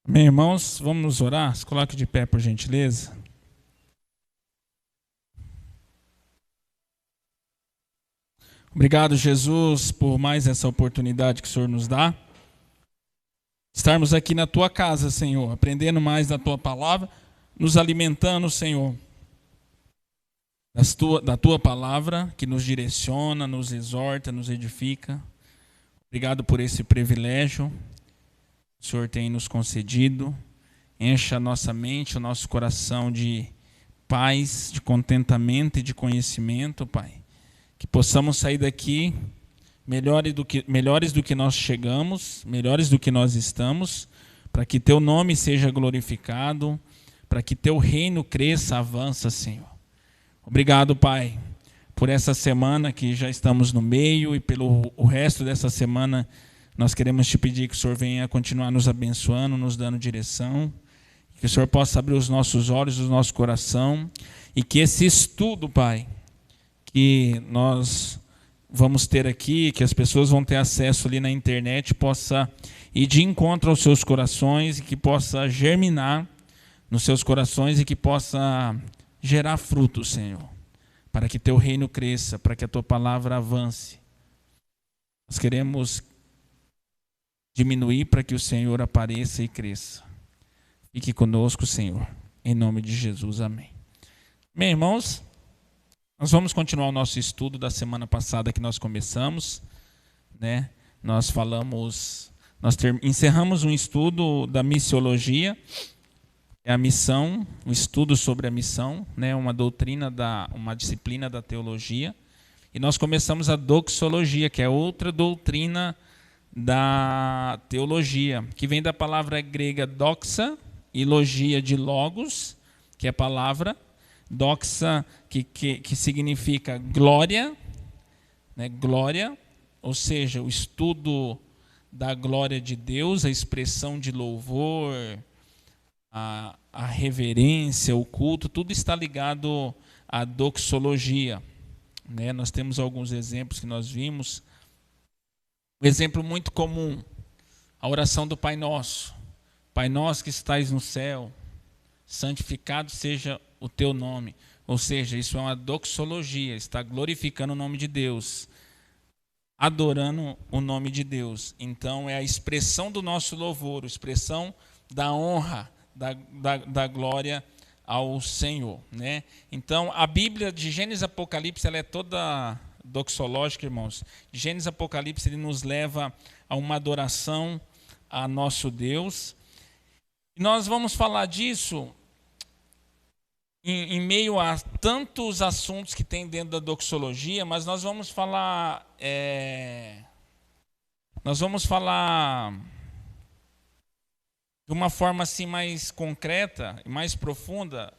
Amém, irmãos, vamos orar? Se coloque de pé, por gentileza. Obrigado, Jesus, por mais essa oportunidade que o Senhor nos dá. Estarmos aqui na Tua casa, Senhor, aprendendo mais da Tua palavra, nos alimentando, Senhor, da Tua palavra, que nos direciona, nos exorta, nos edifica. Obrigado por esse privilégio que o Senhor tem nos concedido. Encha a nossa mente, o nosso coração de paz, de contentamento e de conhecimento, Pai. Que possamos sair daqui melhores do que nós chegamos, melhores do que nós estamos, para que Teu nome seja glorificado, para que Teu reino cresça, avança, Senhor. Obrigado, Pai, por essa semana que já estamos no meio e pelo o resto dessa semana. Nós queremos Te pedir que o Senhor venha continuar nos abençoando, nos dando direção, que o Senhor possa abrir os nossos olhos, o nosso coração, e que esse estudo, Pai, que nós vamos ter aqui, que as pessoas vão ter acesso ali na internet, possa ir de encontro aos seus corações, e que possa germinar nos seus corações e que possa gerar frutos, Senhor, para que Teu reino cresça, para que a Tua palavra avance. Nós queremos diminuir para que o Senhor apareça e cresça. Fique conosco, Senhor, em nome de Jesus, amém. Bem, irmãos, nós vamos continuar o nosso estudo da semana passada que nós começamos, né? Encerramos um estudo da missiologia, é a missão, um estudo sobre a missão, né? Uma disciplina da teologia, e nós começamos a doxologia, que é outra doutrina da teologia, que vem da palavra grega doxa, e logia de logos, que é a palavra, doxa, que significa glória, né? Glória, ou seja, o estudo da glória de Deus, a expressão de louvor, a reverência, o culto, tudo está ligado à doxologia, né? Nós temos alguns exemplos que nós vimos. Um exemplo muito comum, a oração do Pai Nosso. Pai nosso que estais no céu, santificado seja o Teu nome. Ou seja, isso é uma doxologia, está glorificando o nome de Deus, adorando o nome de Deus. Então é a expressão do nosso louvor, a expressão da honra, da glória ao Senhor, né? Então a Bíblia de Gênesis e Apocalipse, ela é toda doxológica, irmãos. De Gênesis e Apocalipse, ele nos leva a uma adoração a nosso Deus. E nós vamos falar disso em meio a tantos assuntos que tem dentro da doxologia, mas nós vamos falar de uma forma assim mais concreta e mais profunda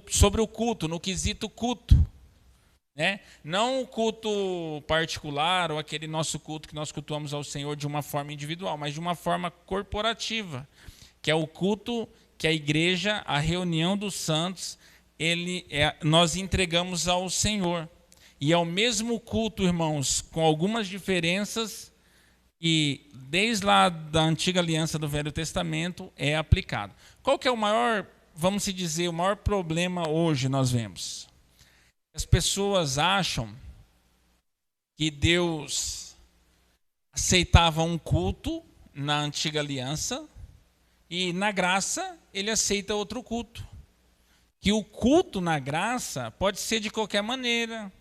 sobre o culto, no quesito culto, né? Não o culto particular ou aquele nosso culto que nós cultuamos ao Senhor de uma forma individual, mas de uma forma corporativa, que é o culto que a igreja, a reunião dos santos, nós entregamos ao Senhor. E é o mesmo culto, irmãos, com algumas diferenças, e desde lá da antiga aliança do Velho Testamento é aplicado. Qual que é o maior, vamos dizer, o maior problema hoje nós vemos? As pessoas acham que Deus aceitava um culto na antiga aliança e na graça ele aceita outro culto. Que o culto na graça pode ser de qualquer maneira,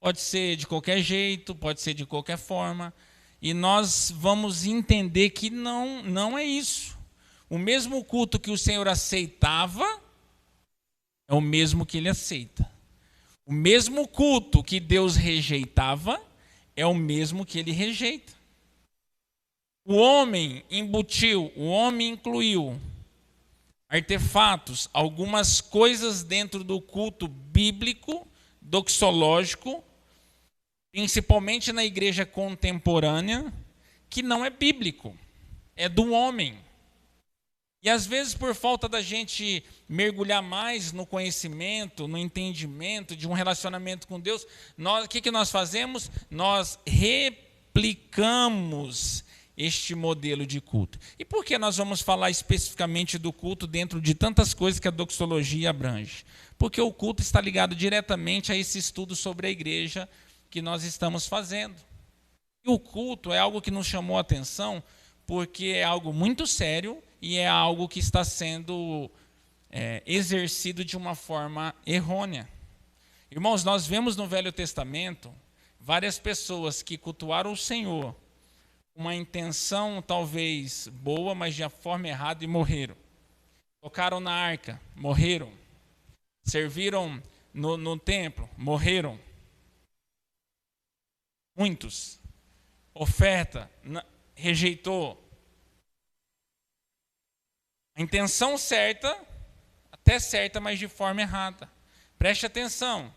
pode ser de qualquer jeito, pode ser de qualquer forma. E nós vamos entender que não é isso. O mesmo culto que o Senhor aceitava é o mesmo que Ele aceita. O mesmo culto que Deus rejeitava é o mesmo que Ele rejeita. O homem incluiu artefatos, algumas coisas dentro do culto bíblico, doxológico, principalmente na igreja contemporânea, que não é bíblico, é do homem. E às vezes, por falta da gente mergulhar mais no conhecimento, no entendimento de um relacionamento com Deus, o que nós fazemos? Nós replicamos este modelo de culto. E por que nós vamos falar especificamente do culto dentro de tantas coisas que a doxologia abrange? Porque o culto está ligado diretamente a esse estudo sobre a igreja que nós estamos fazendo. E o culto é algo que nos chamou a atenção porque é algo muito sério e é algo que está sendo exercido de uma forma errônea. Irmãos, nós vemos no Velho Testamento várias pessoas que cultuaram o Senhor com uma intenção talvez boa, mas de forma errada e morreram. Tocaram na arca, morreram. Serviram no templo, morreram. Muitos. Oferta, rejeitou. A intenção certa, até certa, mas de forma errada. Preste atenção.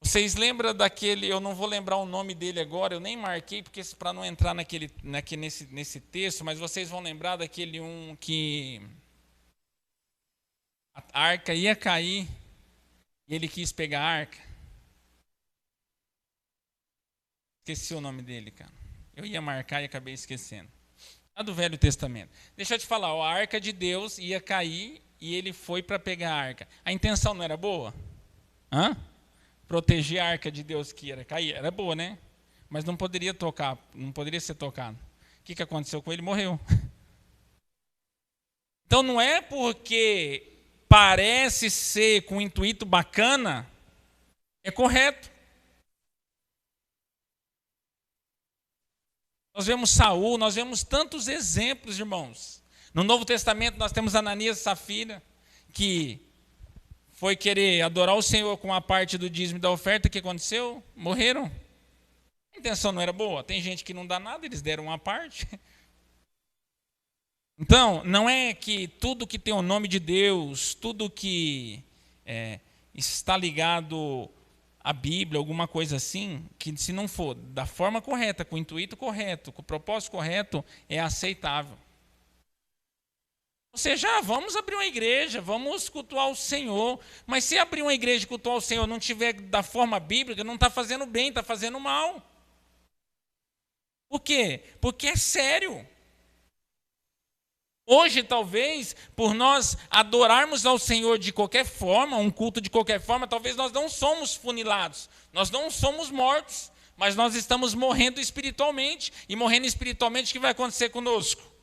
Vocês lembram daquele, eu não vou lembrar o nome dele agora, eu nem marquei, porque para não entrar nesse texto, mas vocês vão lembrar daquele que a arca ia cair e ele quis pegar a arca. Esqueci o nome dele, cara. Eu ia marcar e acabei esquecendo. Lá do Velho Testamento. Deixa eu te falar, a arca de Deus ia cair e ele foi para pegar a arca. A intenção não era boa? Proteger a arca de Deus que ia cair, era boa, né? Mas não poderia tocar, não poderia ser tocado. O que aconteceu com ele? Morreu. Então não é porque parece ser com um intuito bacana, é correto. Nós vemos Saul, nós vemos tantos exemplos, irmãos. No Novo Testamento nós temos Ananias e Safira, que foi querer adorar o Senhor com a parte do dízimo e da oferta. O que aconteceu? Morreram. A intenção não era boa. Tem gente que não dá nada, eles deram uma parte. Então, não é que tudo que tem o nome de Deus, tudo que está ligado à Bíblia, alguma coisa assim, que se não for da forma correta, com o intuito correto, com o propósito correto, é aceitável. Ou seja, vamos abrir uma igreja, vamos cultuar o Senhor, mas se abrir uma igreja e cultuar o Senhor não tiver da forma bíblica, não está fazendo bem, está fazendo mal. Por quê? Porque é sério. Hoje, talvez, por nós adorarmos ao Senhor de qualquer forma, um culto de qualquer forma, talvez nós não somos funilados, nós não somos mortos, mas nós estamos morrendo espiritualmente. E morrendo espiritualmente, o que vai acontecer conosco?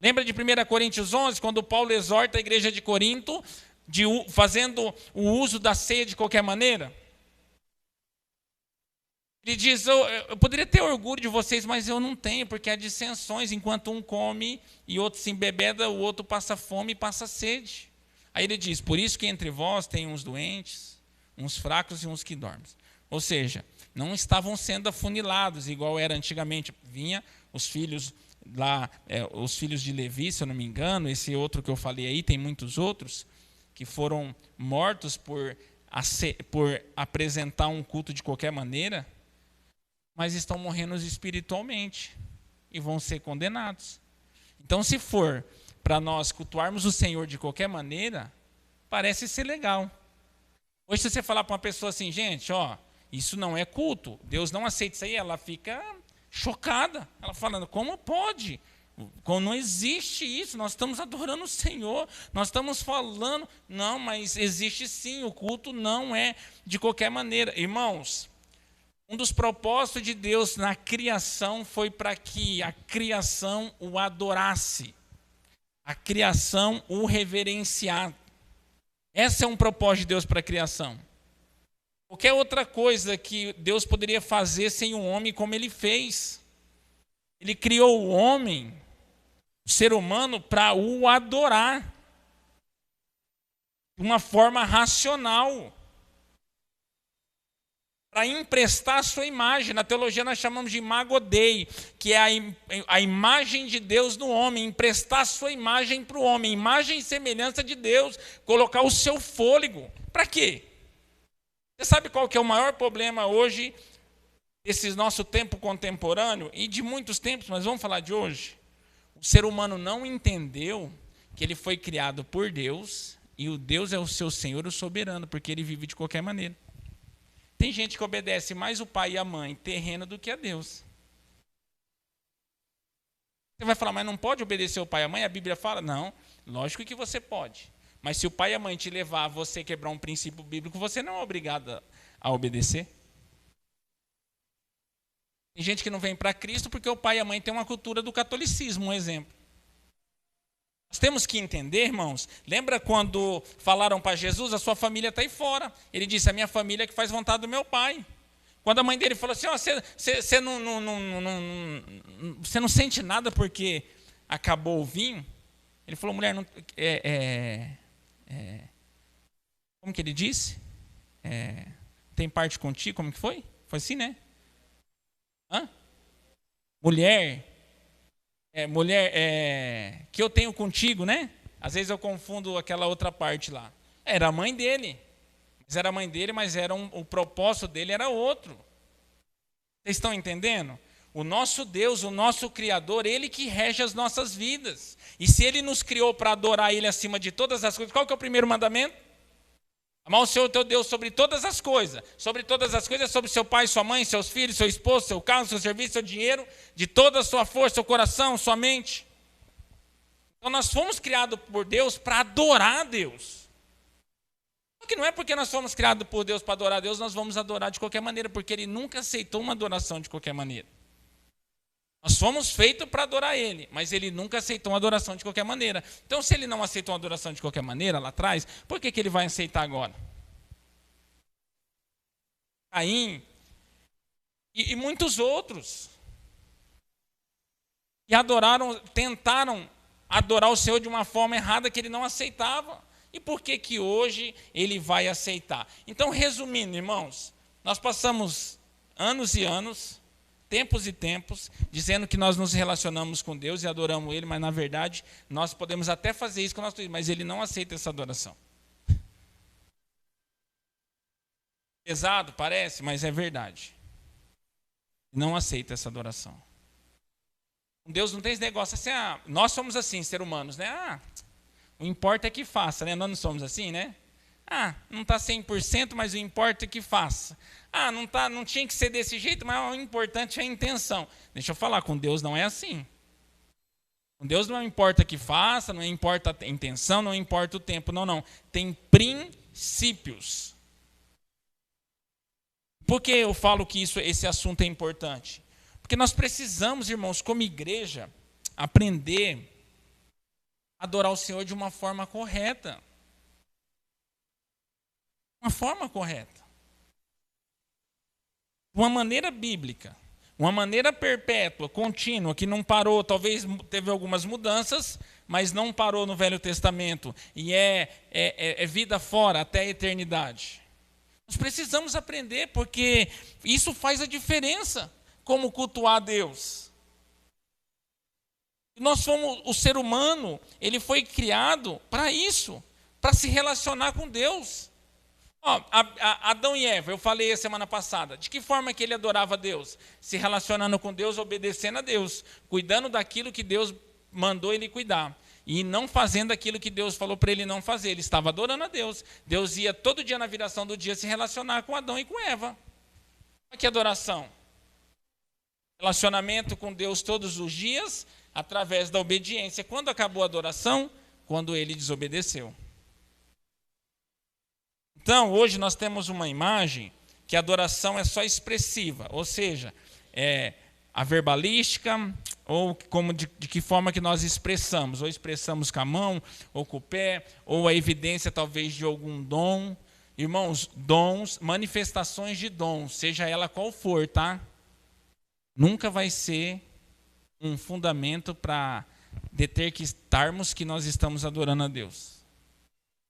Lembra de 1 Coríntios 11, quando Paulo exorta a igreja de Corinto, fazendo o uso da ceia de qualquer maneira? Ele diz, eu poderia ter orgulho de vocês, mas eu não tenho, porque há dissensões, enquanto um come e outro se embebeda, o outro passa fome e passa sede. Aí ele diz, por isso que entre vós tem uns doentes, uns fracos e uns que dormem. Ou seja, não estavam sendo afunilados, igual era antigamente. Vinha os filhos lá, os filhos de Levi, se eu não me engano, esse outro que eu falei aí, tem muitos outros, que foram mortos por apresentar um culto de qualquer maneira, mas estão morrendo espiritualmente e vão ser condenados. Então, se for para nós cultuarmos o Senhor de qualquer maneira, parece ser legal. Hoje, se você falar para uma pessoa assim, gente, isso não é culto, Deus não aceita isso aí, ela fica chocada. Ela falando, como pode? Como não existe isso, nós estamos adorando o Senhor, nós estamos falando. Não, mas existe sim, o culto não é de qualquer maneira. Irmãos, um dos propósitos de Deus na criação foi para que a criação o adorasse, a criação o reverenciasse. Esse é um propósito de Deus para a criação. Qualquer outra coisa que Deus poderia fazer sem o homem, como ele fez. Ele criou o homem, o ser humano, para o adorar de uma forma racional, para emprestar a sua imagem. Na teologia nós chamamos de imago Dei, que é a imagem de Deus no homem, emprestar a sua imagem para o homem, imagem e semelhança de Deus, colocar o seu fôlego. Para quê? Você sabe qual que é o maior problema hoje, desse nosso tempo contemporâneo, e de muitos tempos, mas vamos falar de hoje? O ser humano não entendeu que ele foi criado por Deus, e o Deus é o seu Senhor, o soberano, porque ele vive de qualquer maneira. Tem gente que obedece mais o pai e a mãe terreno do que a Deus. Você vai falar, mas não pode obedecer o pai e a mãe? A Bíblia fala, não, lógico que você pode. Mas se o pai e a mãe te levar a você quebrar um princípio bíblico, você não é obrigado a obedecer. Tem gente que não vem para Cristo porque o pai e a mãe têm uma cultura do catolicismo, um exemplo. Nós temos que entender, irmãos, lembra quando falaram para Jesus, a sua família está aí fora. Ele disse, a minha família é que faz vontade do meu pai. Quando a mãe dele falou assim, você não sente nada porque acabou o vinho? Ele falou, mulher, não, como que ele disse? Tem parte contigo, como que foi? Foi assim, né? Hã? Mulher, que eu tenho contigo, né? Às vezes eu confundo aquela outra parte lá. Era a mãe dele. Mas era o propósito dele era outro. Vocês estão entendendo? O nosso Deus, o nosso Criador, Ele que rege as nossas vidas. E se Ele nos criou para adorar Ele acima de todas as coisas, qual que é o primeiro mandamento? Amar o Senhor teu Deus sobre todas as coisas. Sobre todas as coisas, sobre seu pai, sua mãe, seus filhos, seu esposo, seu carro, seu serviço, seu dinheiro, de toda a sua força, seu coração, sua mente. Então nós fomos criados por Deus para adorar a Deus. Que não é porque nós fomos criados por Deus para adorar a Deus, nós vamos adorar de qualquer maneira, porque Ele nunca aceitou uma adoração de qualquer maneira. Nós fomos feitos para adorar Ele, mas Ele nunca aceitou uma adoração de qualquer maneira. Então, se Ele não aceitou uma adoração de qualquer maneira lá atrás, por que Ele vai aceitar agora? Caim e muitos outros. E tentaram adorar o Senhor de uma forma errada que Ele não aceitava. E por que hoje Ele vai aceitar? Então, resumindo, irmãos, nós passamos anos e anos, tempos e tempos, dizendo que nós nos relacionamos com Deus e adoramos Ele, mas na verdade nós podemos até fazer isso com o nosso Deus, mas Ele não aceita essa adoração. Pesado, parece, mas é verdade. Não aceita essa adoração. Deus não tem esse negócio assim, nós somos assim, seres humanos, né? O importa é que faça, né? Nós não somos assim, né? Não está 100%, mas o importa é que faça. Não tinha que ser desse jeito, mas o importante é a intenção. Deixa eu falar, com Deus não é assim. Com Deus não importa que faça, não importa a intenção, não importa o tempo, não. Tem princípios. Por que eu falo que esse assunto é importante? Porque nós precisamos, irmãos, como igreja, aprender a adorar o Senhor de uma forma correta. Uma forma correta. Uma maneira bíblica. Uma maneira perpétua, contínua, que não parou, talvez teve algumas mudanças, mas não parou no Velho Testamento. E é vida fora até a eternidade. Nós precisamos aprender, porque isso faz a diferença, como cultuar a Deus. O ser humano, ele foi criado para isso, para se relacionar com Deus. Adão e Eva, eu falei a semana passada, de que forma que ele adorava a Deus? Se relacionando com Deus, obedecendo a Deus, cuidando daquilo que Deus mandou ele cuidar. E não fazendo aquilo que Deus falou para ele não fazer. Ele estava adorando a Deus. Deus ia todo dia na viração do dia se relacionar com Adão e com Eva. Olha que adoração. Relacionamento com Deus todos os dias, através da obediência. Quando acabou a adoração? Quando ele desobedeceu. Então, hoje nós temos uma imagem que a adoração é só expressiva. Ou seja, a verbalística, ou de que forma que nós expressamos. Ou expressamos com a mão, ou com o pé, ou a evidência talvez de algum dom. Irmãos, dons, manifestações de dons, seja ela qual for, tá? Nunca vai ser um fundamento para determinarmos que nós estamos adorando a Deus.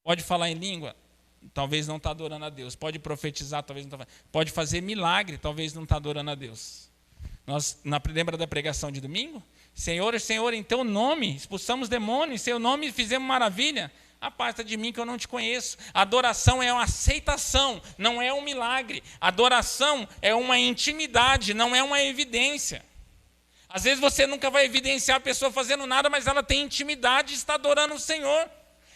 Pode falar em língua? Talvez não está adorando a Deus. Pode profetizar? Talvez não está. Pode fazer milagre? Talvez não está adorando a Deus. Lembra da pregação de domingo? Senhor, em teu nome expulsamos demônios, em teu nome fizemos maravilha. Aparta de mim que eu não te conheço. Adoração é uma aceitação, não é um milagre. Adoração é uma intimidade, não é uma evidência. Às vezes você nunca vai evidenciar a pessoa fazendo nada, mas ela tem intimidade e está adorando o Senhor.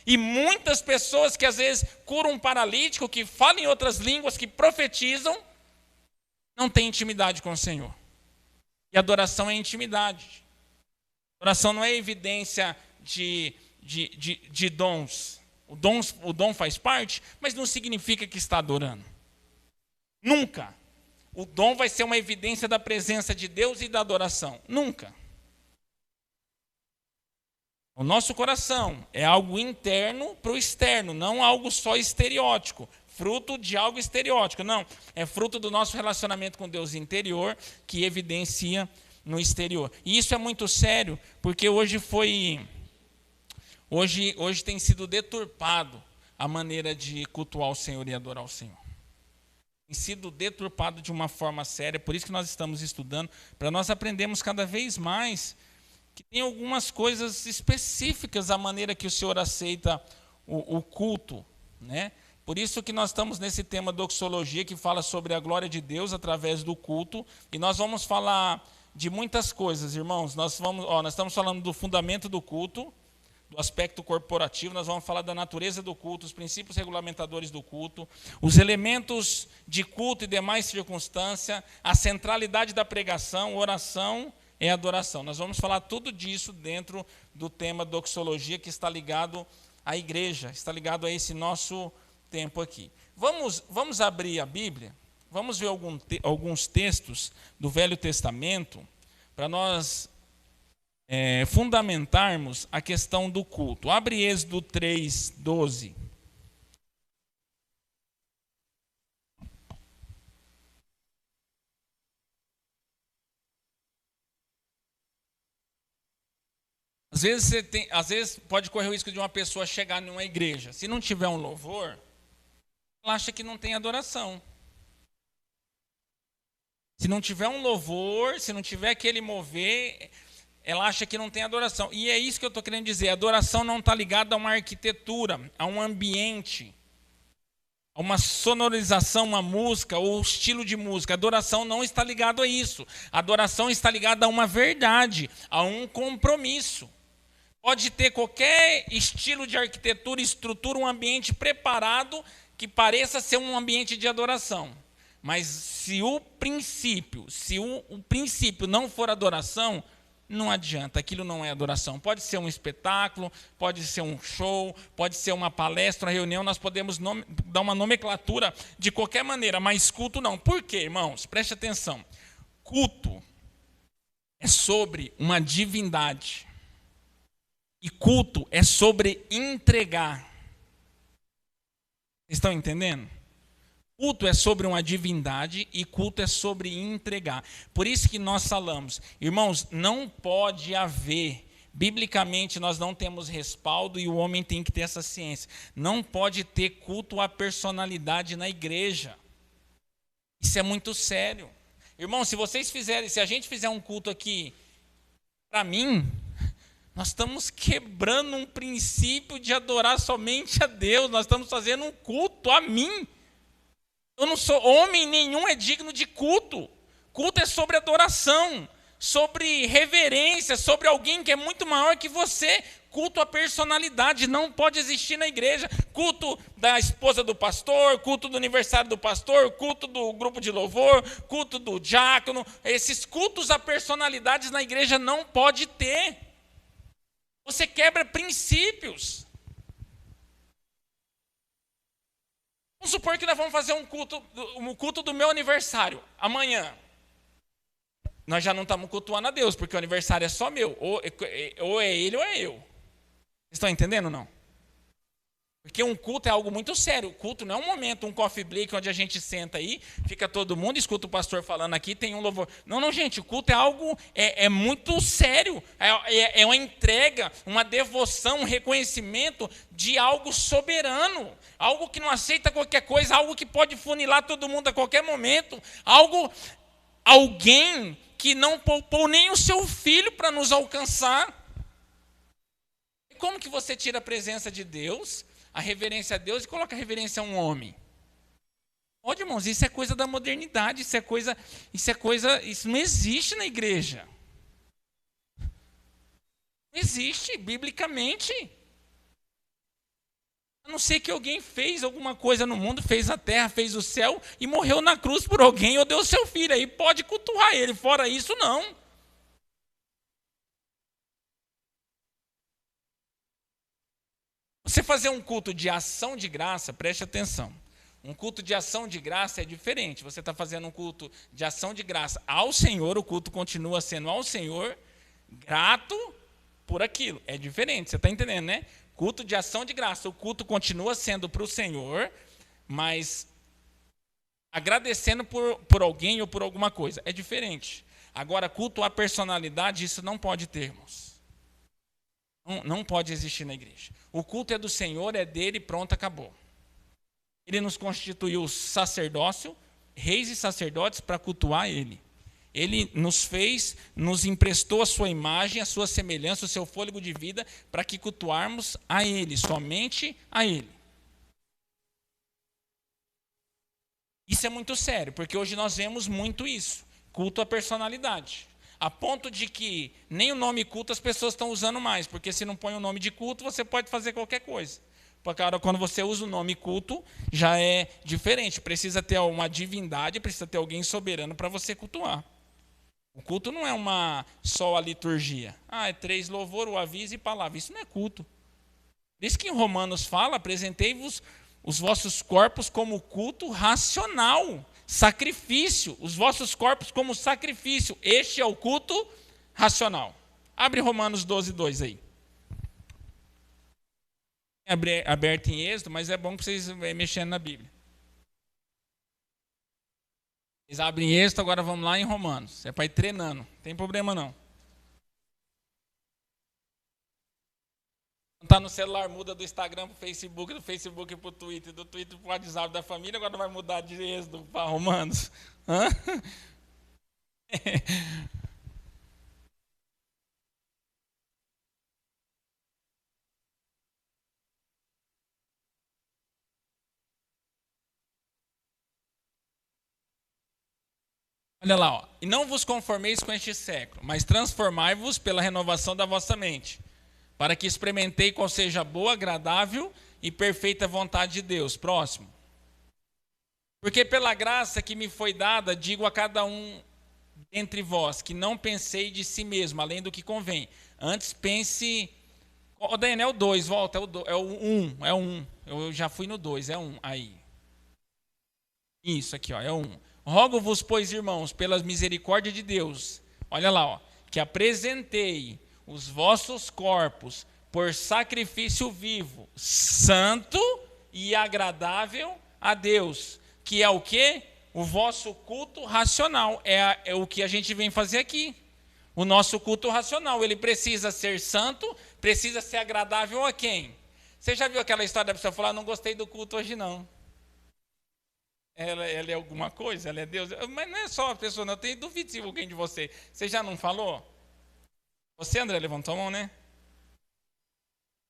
E muitas pessoas que às vezes curam um paralítico, que falam em outras línguas, que profetizam, não têm intimidade com o Senhor. E adoração é intimidade. Oração não é evidência de dons. O dom faz parte, mas não significa que está adorando. Nunca. O dom vai ser uma evidência da presença de Deus e da adoração. Nunca. O nosso coração é algo interno para o externo, não algo só estereótipo, fruto de algo estereótipo. Não, é fruto do nosso relacionamento com Deus interior que evidencia no exterior. E isso é muito sério, porque hoje tem sido deturpado a maneira de cultuar o Senhor e adorar o Senhor. Tem sido deturpado de uma forma séria, por isso que nós estamos estudando, para nós aprendermos cada vez mais que tem algumas coisas específicas a maneira que o Senhor aceita o culto, né? Por isso que nós estamos nesse tema doxologia, que fala sobre a glória de Deus através do culto, e nós vamos falar de muitas coisas, irmãos. Nós estamos falando do fundamento do culto, do aspecto corporativo, nós vamos falar da natureza do culto, os princípios regulamentadores do culto, os elementos de culto e demais circunstâncias, a centralidade da pregação, oração e adoração. Nós vamos falar tudo disso dentro do tema doxologia, que está ligado à igreja, está ligado a esse nosso tempo aqui. Vamos abrir a Bíblia, vamos ver alguns textos do Velho Testamento, para nós fundamentarmos a questão do culto. Abre Êxodo 3:12. Às vezes pode correr o risco de uma pessoa chegar numa igreja, se não tiver um louvor, ela acha que não tem adoração. Se não tiver um louvor, se não tiver aquele mover, ela acha que não tem adoração. E é isso que eu estou querendo dizer. A adoração não está ligada a uma arquitetura, a um ambiente, a uma sonorização, uma música ou estilo de música. A adoração não está ligada a isso. A adoração está ligada a uma verdade, a um compromisso. Pode ter qualquer estilo de arquitetura, estrutura, um ambiente preparado que pareça ser um ambiente de adoração. Mas se o princípio não for adoração, não adianta, aquilo não é adoração. Pode ser um espetáculo, pode ser um show, pode ser uma palestra, uma reunião, nós podemos dar uma nomenclatura de qualquer maneira, mas culto não. Por quê, irmãos? Preste atenção. Culto é sobre uma divindade. E culto é sobre entregar. Vocês estão entendendo? Culto é sobre uma divindade e culto é sobre entregar. Por isso que nós falamos, irmãos, não pode haver, biblicamente nós não temos respaldo e o homem tem que ter essa ciência. Não pode ter culto à personalidade na igreja. Isso é muito sério. Irmãos, se a gente fizer um culto aqui para mim, nós estamos quebrando um princípio de adorar somente a Deus. Nós estamos fazendo um culto a mim. Eu não sou homem nenhum, é digno de culto. Culto é sobre adoração, sobre reverência, sobre alguém que é muito maior que você. Culto à personalidade não pode existir na igreja. Culto da esposa do pastor, culto do aniversário do pastor, culto do grupo de louvor, culto do diácono. Esses cultos a personalidades na igreja não pode ter. Você quebra princípios. Vamos supor que nós vamos fazer um culto do meu aniversário, amanhã. Nós já não estamos cultuando a Deus, porque o aniversário é só meu. Ou é ele ou é eu. Vocês estão entendendo ou não? Porque um culto é algo muito sério. O culto não é um momento, um coffee break, onde a gente senta aí, fica todo mundo, escuta o pastor falando aqui, tem um louvor. Não, gente, o culto é algo muito sério. É uma entrega, uma devoção, um reconhecimento de algo soberano. Algo que não aceita qualquer coisa, algo que pode funilar todo mundo a qualquer momento. Alguém que não poupou nem o seu filho para nos alcançar. E como que você tira a presença de Deus, a reverência a Deus, e coloca a reverência a um homem? Olha, irmãos, isso é coisa da modernidade, isso não existe na igreja. Não existe, biblicamente. A não ser que alguém fez alguma coisa no mundo, fez a terra, fez o céu e morreu na cruz por alguém ou deu seu filho. Aí pode cultuar ele, fora isso não. Você fazer um culto de ação de graça, preste atenção. Um culto de ação de graça é diferente. Você está fazendo um culto de ação de graça ao Senhor, o culto continua sendo ao Senhor, grato por aquilo. É diferente, você está entendendo, né? Culto de ação de graça, o culto continua sendo para o Senhor, mas agradecendo por alguém ou por alguma coisa. É diferente. Agora, culto à personalidade, isso não pode ter, irmãos. Não pode existir na igreja. O culto é do Senhor, é dele, pronto, acabou. Ele nos constituiu sacerdócio, reis e sacerdotes para cultuar ele. Ele nos fez, nos emprestou a sua imagem, a sua semelhança, o seu fôlego de vida, para que cultuarmos a ele, somente a ele. Isso é muito sério, porque hoje nós vemos muito isso, culto à personalidade. A ponto de que nem o nome culto as pessoas estão usando mais, porque se não põe o nome de culto, você pode fazer qualquer coisa. Porque quando você usa o nome culto, já é diferente. Precisa ter uma divindade, precisa ter alguém soberano para você cultuar. O culto não é só a liturgia. É 3 louvor, o aviso e palavra. Isso não é culto. Por isso que em Romanos fala, apresentei-vos os vossos corpos como culto racional, sacrifício. Os vossos corpos como sacrifício. Este é o culto racional. Abre Romanos 12, 2 aí. Aberto em Êxodo, mas é bom para vocês mexendo na Bíblia. Eles abrem Êxodo, agora vamos lá em Romanos. É para ir treinando, não tem problema não. Não está no celular, muda do Instagram para o Facebook, do Facebook para o Twitter, do Twitter para o WhatsApp da família, agora vai mudar de Êxodo para Romanos. Hã? Olha lá, ó. E não vos conformeis com este século, mas transformai-vos pela renovação da vossa mente, para que experimentei qual seja a boa, agradável e perfeita vontade de Deus. Próximo. Porque pela graça que me foi dada, digo a cada um entre vós, que não pensei de si mesmo, além do que convém. Antes pense... Ô, Daniel, é o 2, volta, é o 1, é o 1. Eu já fui no 2, é 1, aí. Isso aqui, ó, é o 1. Rogo-vos, pois, irmãos, pelas misericórdias de Deus, olha lá, ó, que apresentei os vossos corpos por sacrifício vivo, santo e agradável a Deus, que é o quê? O vosso culto racional, é o que a gente vem fazer aqui. O nosso culto racional, ele precisa ser santo, precisa ser agradável a quem? Você já viu aquela história da pessoa falar, não gostei do culto hoje não. Ela é alguma coisa, ela é Deus. Mas não é só a pessoa, não. Eu tenho dúvida se alguém de você. Você já não falou? Você, André, levantou a mão, né?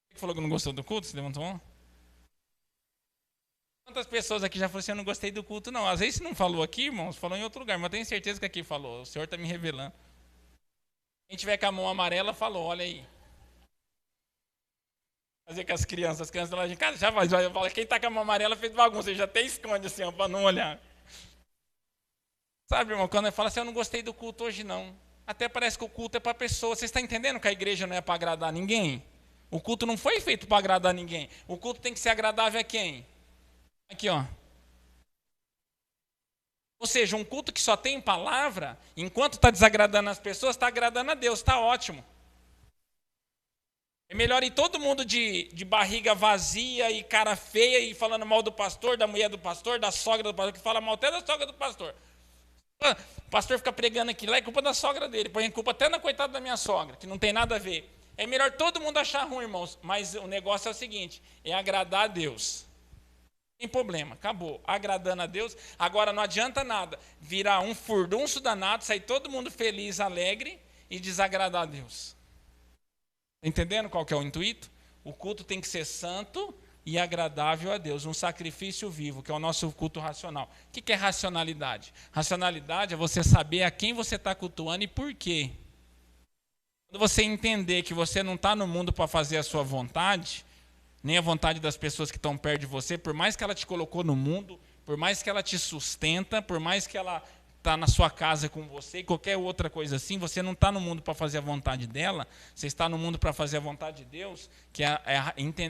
Você falou que não gostou do culto? Você levantou a mão? Quantas pessoas aqui já falaram assim, eu não gostei do culto? Não, às vezes não falou aqui, irmãos, falou em outro lugar, mas eu tenho certeza que aqui falou. O Senhor está me revelando. Quem tiver com a mão amarela, falou, olha aí. Fazer com as crianças lá de casa, já faz. Quem está com a mão amarela fez bagunça, já até esconde assim, para não olhar. Sabe, irmão, quando eu falo assim, eu não gostei do culto hoje não. Até parece que o culto é para pessoa. Você está entendendo que a igreja não é para agradar ninguém? O culto não foi feito para agradar ninguém. O culto tem que ser agradável a quem? Aqui, ó. Ou seja, um culto que só tem palavra, enquanto está desagradando as pessoas, está agradando a Deus, está ótimo. É melhor ir todo mundo de barriga vazia e cara feia e falando mal do pastor, da mulher do pastor, da sogra do pastor, que fala mal até da sogra do pastor. O pastor fica pregando aqui, lá é culpa da sogra dele, põe culpa até na coitada da minha sogra, que não tem nada a ver. É melhor todo mundo achar ruim, irmãos, mas o negócio é o seguinte, é agradar a Deus. Não tem problema, acabou. Agradando a Deus, agora não adianta nada virar um furdunço danado, sair todo mundo feliz, alegre e desagradar a Deus. Entendendo qual que é o intuito? O culto tem que ser santo e agradável a Deus, um sacrifício vivo, que é o nosso culto racional. O que é racionalidade? Racionalidade é você saber a quem você está cultuando e por quê. Quando você entender que você não está no mundo para fazer a sua vontade, nem a vontade das pessoas que estão perto de você, por mais que ela te colocou no mundo, por mais que ela te sustenta, por mais que ela está na sua casa com você, qualquer outra coisa assim, você não está no mundo para fazer a vontade dela, você está no mundo para fazer a vontade de Deus, que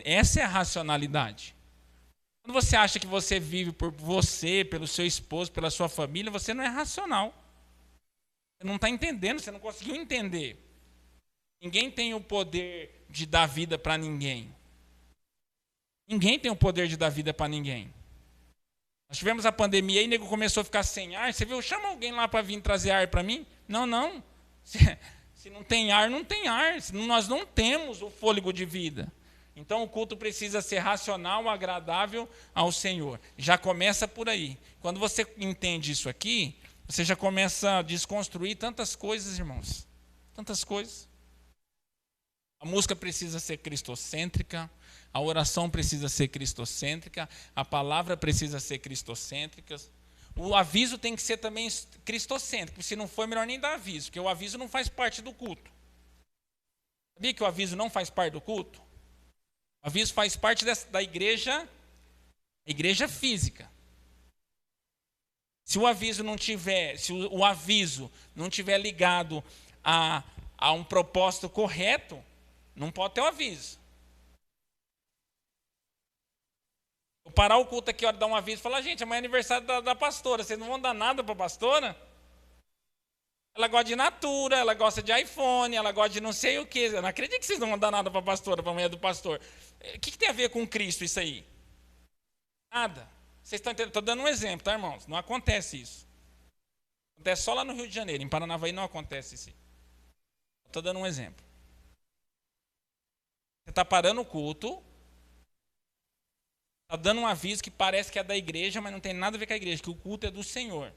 essa é a racionalidade. Quando você acha que você vive por você, pelo seu esposo, pela sua família, você não é racional. Você não está entendendo, você não conseguiu entender. Ninguém tem o poder de dar vida para ninguém. Ninguém tem o poder de dar vida para ninguém. Nós tivemos a pandemia e o nego começou a ficar sem ar. Você viu? Chama alguém lá para vir trazer ar para mim? Não. Se não tem ar, não tem ar. Nós não temos o fôlego de vida. Então o culto precisa ser racional, agradável ao Senhor. Já começa por aí. Quando você entende isso aqui, você já começa a desconstruir tantas coisas, irmãos. Tantas coisas. A música precisa ser cristocêntrica, a oração precisa ser cristocêntrica, a palavra precisa ser cristocêntrica. O aviso tem que ser também cristocêntrico. Se não for, é melhor nem dar aviso, porque o aviso não faz parte do culto. Sabia que o aviso não faz parte do culto? O aviso faz parte da igreja física. Se o aviso não tiver ligado a um propósito correto, não pode ter o aviso. Eu parar o culto aqui, a hora de dar um aviso, e falar, gente, amanhã é aniversário da pastora, vocês não vão dar nada para a pastora? Ela gosta de Natura, ela gosta de iPhone, ela gosta de não sei o quê. Eu não acredito que vocês não vão dar nada para a pastora, para a mulher do pastor. O que tem a ver com Cristo isso aí? Nada. Vocês estão entendendo? Estou dando um exemplo, tá, irmãos? Não acontece isso. Acontece só lá no Rio de Janeiro. Em Paranavaí não acontece isso. Estou dando um exemplo. Você está parando o culto, está dando um aviso que parece que é da igreja, mas não tem nada a ver com a igreja, que o culto é do Senhor.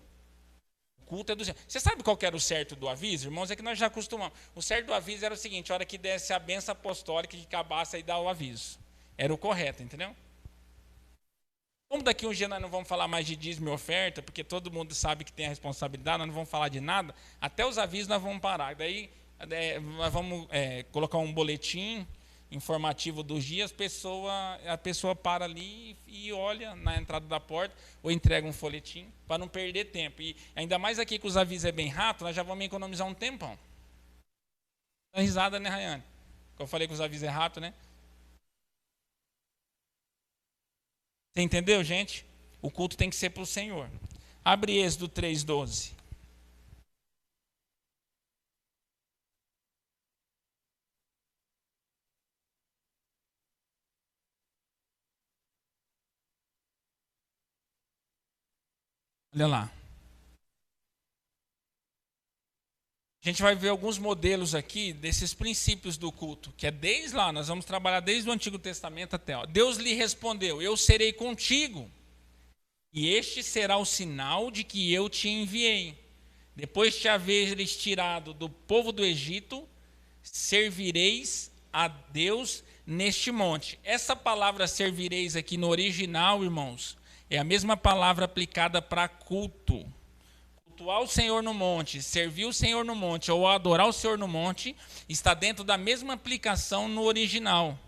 O culto é do Senhor. Você sabe qual que era o certo do aviso, irmãos? É que nós já acostumamos. O certo do aviso era o seguinte, a hora que desse a benção apostólica, que acabasse aí dar o aviso. Era o correto, entendeu? Como daqui um dia nós não vamos falar mais de dízimo e oferta, porque todo mundo sabe que tem a responsabilidade, nós não vamos falar de nada, até os avisos nós vamos parar. Daí nós vamos colocar um boletim informativo dos dias, a pessoa para ali e olha na entrada da porta, ou entrega um folhetim, para não perder tempo. E ainda mais aqui que os avisos é bem rápido, nós já vamos economizar um tempão. Dá risada, né, Rayane? Eu falei que os avisos é rápido, né? Você entendeu, gente? O culto tem que ser para o Senhor. Abre Êxodo 3:12. Olha lá. A gente vai ver alguns modelos aqui desses princípios do culto, que é desde lá, nós vamos trabalhar desde o Antigo Testamento até. Deus lhe respondeu, eu serei contigo, e este será o sinal de que eu te enviei. Depois de te haveres tirado do povo do Egito, servireis a Deus neste monte. Essa palavra servireis aqui no original, irmãos, é a mesma palavra aplicada para culto. Cultuar o Senhor no monte, servir o Senhor no monte ou adorar o Senhor no monte está dentro da mesma aplicação no original.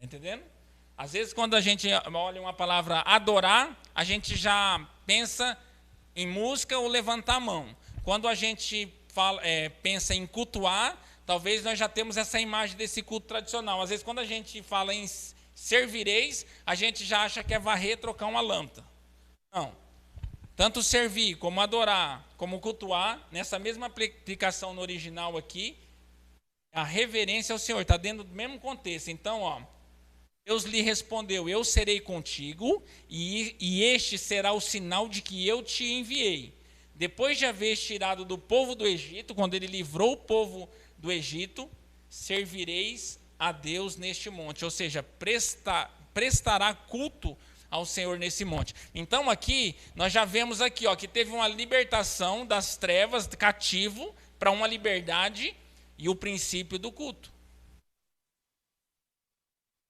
Entendendo? Às vezes quando a gente olha uma palavra adorar, a gente já pensa em música ou levantar a mão. Quando a gente pensa em cultuar, talvez nós já temos essa imagem desse culto tradicional. Às vezes quando a gente fala em servireis, a gente já acha que é varrer, trocar uma lâmpada. Não. Tanto servir, como adorar, como cultuar, nessa mesma aplicação no original aqui, a reverência ao Senhor, está dentro do mesmo contexto. Então, Deus lhe respondeu, eu serei contigo, e este será o sinal de que eu te enviei. Depois de haver tirado do povo do Egito, quando ele livrou o povo do Egito, servireis a Deus neste monte, ou seja, prestará culto ao Senhor nesse monte. Então aqui, nós já vemos aqui, que teve uma libertação das trevas, cativo, para uma liberdade e o princípio do culto.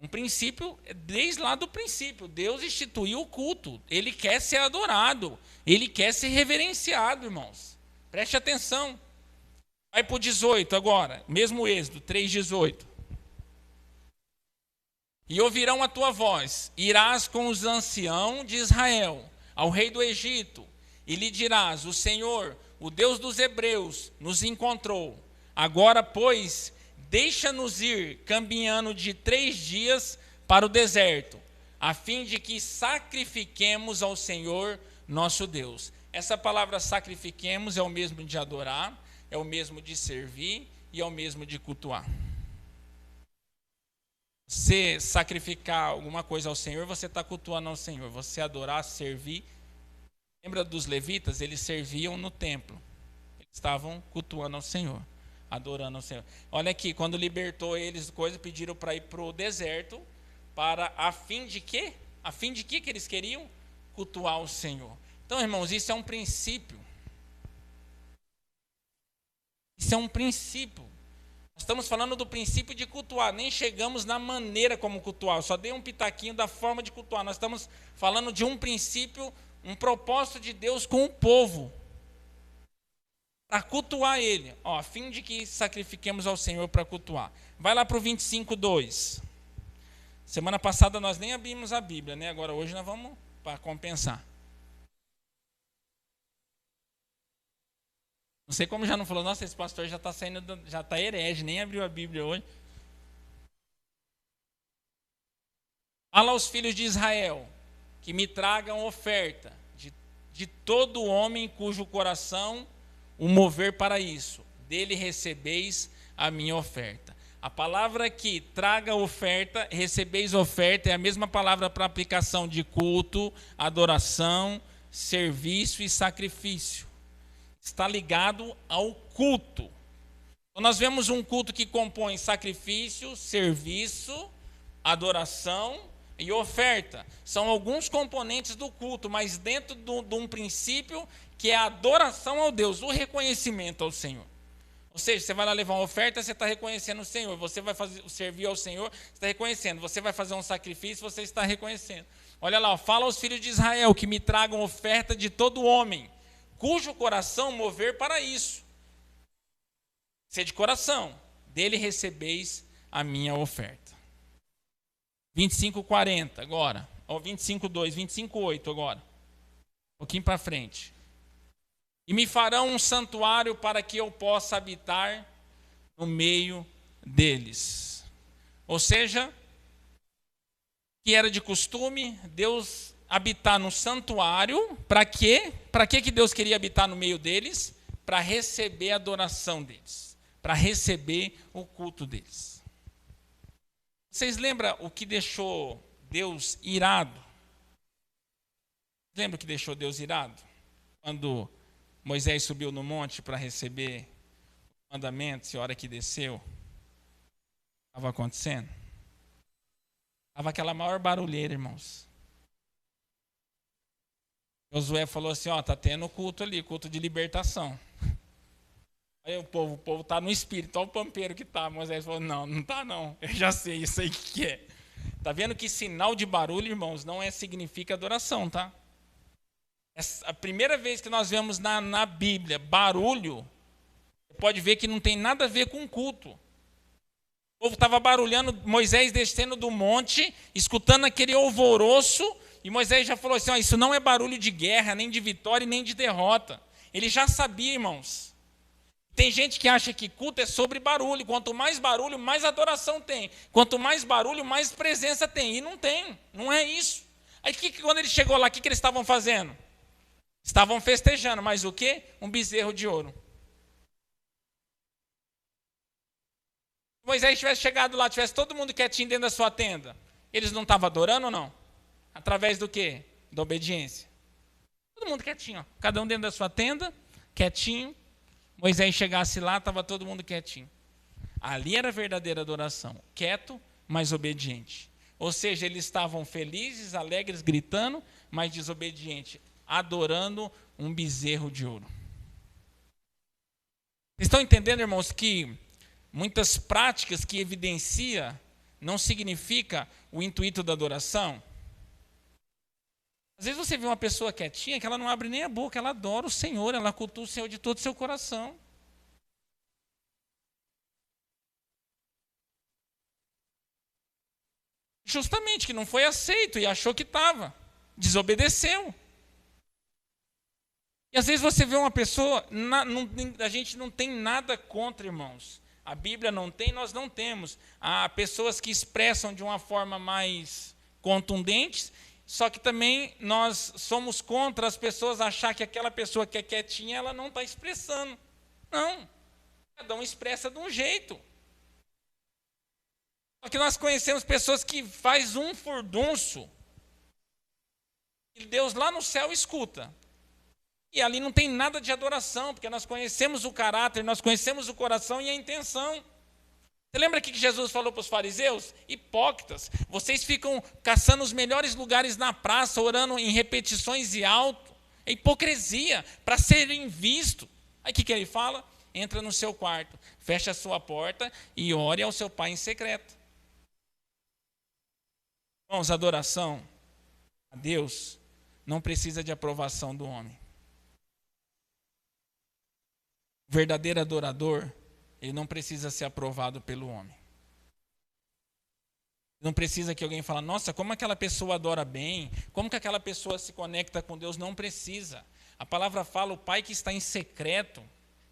Um princípio, desde lá do princípio, Deus instituiu o culto, Ele quer ser adorado, Ele quer ser reverenciado, irmãos. Preste atenção. Vai para o 18 agora, mesmo Êxodo 3:18. E ouvirão a tua voz, irás com os anciãos de Israel, ao rei do Egito, e lhe dirás: o Senhor, o Deus dos hebreus, nos encontrou. Agora, pois, deixa-nos ir caminhando de 3 dias para o deserto, a fim de que sacrifiquemos ao Senhor nosso Deus. Essa palavra sacrifiquemos é o mesmo de adorar, é o mesmo de servir e é o mesmo de cultuar. Você sacrificar alguma coisa ao Senhor, você está cultuando ao Senhor. Você adorar, servir. Lembra dos levitas? Eles serviam no templo. Eles estavam cultuando ao Senhor, adorando ao Senhor. Olha aqui, quando libertou eles, pediram para ir para o deserto, a fim de quê? A fim de quê que eles queriam? Cultuar o Senhor. Então, irmãos, isso é um princípio. Isso é um princípio. Nós estamos falando do princípio de cultuar, nem chegamos na maneira como cultuar. Eu só dei um pitaquinho da forma de cultuar. Nós estamos falando de um princípio, um propósito de Deus com o povo, para cultuar Ele, a fim de que sacrifiquemos ao Senhor para cultuar. Vai lá para o 25:2. Semana passada nós nem abrimos a Bíblia, né? Agora hoje nós vamos para compensar. Não sei como já não falou, nossa, esse pastor já está saindo, já está herege, nem abriu a Bíblia hoje. Fala aos filhos de Israel que me tragam oferta de todo homem cujo coração o mover para isso. Dele recebeis a minha oferta. A palavra aqui, traga oferta, recebeis oferta, é a mesma palavra para aplicação de culto, adoração, serviço e sacrifício. Está ligado ao culto. Então, nós vemos um culto que compõe sacrifício, serviço, adoração e oferta. São alguns componentes do culto, mas dentro de um princípio que é a adoração ao Deus, o reconhecimento ao Senhor. Ou seja, você vai lá levar uma oferta, você está reconhecendo o Senhor. Você vai servir ao Senhor, você está reconhecendo. Você vai fazer um sacrifício, você está reconhecendo. Olha lá, fala aos filhos de Israel que me tragam oferta de todo homem cujo coração mover para isso. Ser de coração, dele recebeis a minha oferta. 25:40 agora, ou 25:2, 25:8 agora. Um pouquinho para frente. E me farão um santuário para que eu possa habitar no meio deles. Ou seja, que era de costume, Deus habitar no santuário, para quê? Para que Deus queria habitar no meio deles? Para receber a adoração deles, para receber o culto deles. Vocês lembram o que deixou Deus irado? Lembra o que deixou Deus irado? Quando Moisés subiu no monte para receber os mandamentos e a hora que desceu, estava acontecendo? Estava aquela maior barulheira, irmãos. Josué falou assim, está tendo culto ali, culto de libertação. Aí o povo está no espírito, olha o pampeiro que está. Moisés falou, não está não, eu já sei isso aí que é. Está vendo que sinal de barulho, irmãos, não significa adoração, tá? A primeira vez que nós vemos na Bíblia barulho, você pode ver que não tem nada a ver com culto. O povo estava barulhando, Moisés descendo do monte, escutando aquele alvoroço, e Moisés já falou assim, isso não é barulho de guerra, nem de vitória, nem de derrota. Ele já sabia, irmãos. Tem gente que acha que culto é sobre barulho. Quanto mais barulho, mais adoração tem. Quanto mais barulho, mais presença tem. E não tem, não é isso. Aí quando ele chegou lá, o que eles estavam fazendo? Estavam festejando, mas o quê? Um bezerro de ouro. Se Moisés tivesse chegado lá, tivesse todo mundo quietinho dentro da sua tenda, eles não estavam adorando ou não? Através do quê? Da obediência. Todo mundo quietinho, cada um dentro da sua tenda, quietinho. Moisés chegasse lá, estava todo mundo quietinho. Ali era a verdadeira adoração, quieto, mas obediente. Ou seja, eles estavam felizes, alegres, gritando, mas desobedientes, adorando um bezerro de ouro. Vocês estão entendendo, irmãos, que muitas práticas que evidencia não significa o intuito da adoração? Às vezes você vê uma pessoa quietinha que ela não abre nem a boca, ela adora o Senhor, ela cultua o Senhor de todo o seu coração. Justamente que não foi aceito e achou que estava, desobedeceu. E às vezes você vê uma pessoa, a gente não tem nada contra, irmãos. A Bíblia não tem, nós não temos. Há pessoas que expressam de uma forma mais contundente, só que também nós somos contra as pessoas achar que aquela pessoa que é quietinha, ela não está expressando. Não, cada um expressa de um jeito. Só que nós conhecemos pessoas que faz um furdunço, e Deus lá no céu escuta. E ali não tem nada de adoração, porque nós conhecemos o caráter, nós conhecemos o coração e a intenção. Você lembra que Jesus falou para os fariseus? Hipócritas, vocês ficam caçando os melhores lugares na praça, orando em repetições e alto. É hipocrisia, para serem vistos. Aí o que ele fala? Entra no seu quarto, fecha a sua porta e ore ao seu pai em secreto. Irmãos, adoração a Deus não precisa de aprovação do homem. O verdadeiro adorador, ele não precisa ser aprovado pelo homem. Não precisa que alguém fale, nossa, como aquela pessoa adora bem, como que aquela pessoa se conecta com Deus. Não precisa. A palavra fala, o Pai que está em secreto